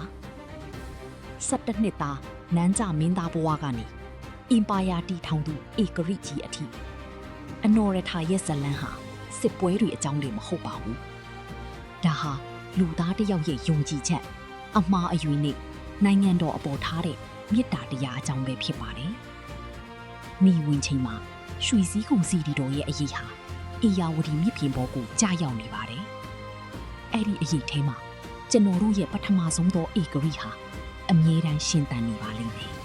17နှစ်သားနန်းကြမင်းသားဘဝကနေအင်ပါယာတီထောင်သူဧကရိကြီးအထိအနော်ရထာရဲ့ဇလန်းဟာစစ်ပွဲတွေအကြောင်းတွေမဟုတ်ပါဘူးဒါဟာလူသားတစ်ယောက်ရဲ့ယုံကြည်ချက်အမှားအယွင်းနဲ့နိုင်ငံတော်အပေါ်ထားတဲ့မေတ္တာတရားအကြောင်းပဲဖြစ်ပါတယ်မိဝင်ချိန်မှာရွှေစည်းကုံစီတီတော်ရဲ့အရေးဟာအေယာဝတီမြစ်ပြင်ပေါ်ကိုကြာရောက်နေပါတယ်အဲ့ဒီအရေးထဲမှာကျွန်တော်တို့ရဲ့ပထမဆုံးသောဧကရိဟာအမြဲတမ်းရှင်သန်နေပါလိမ့်မယ်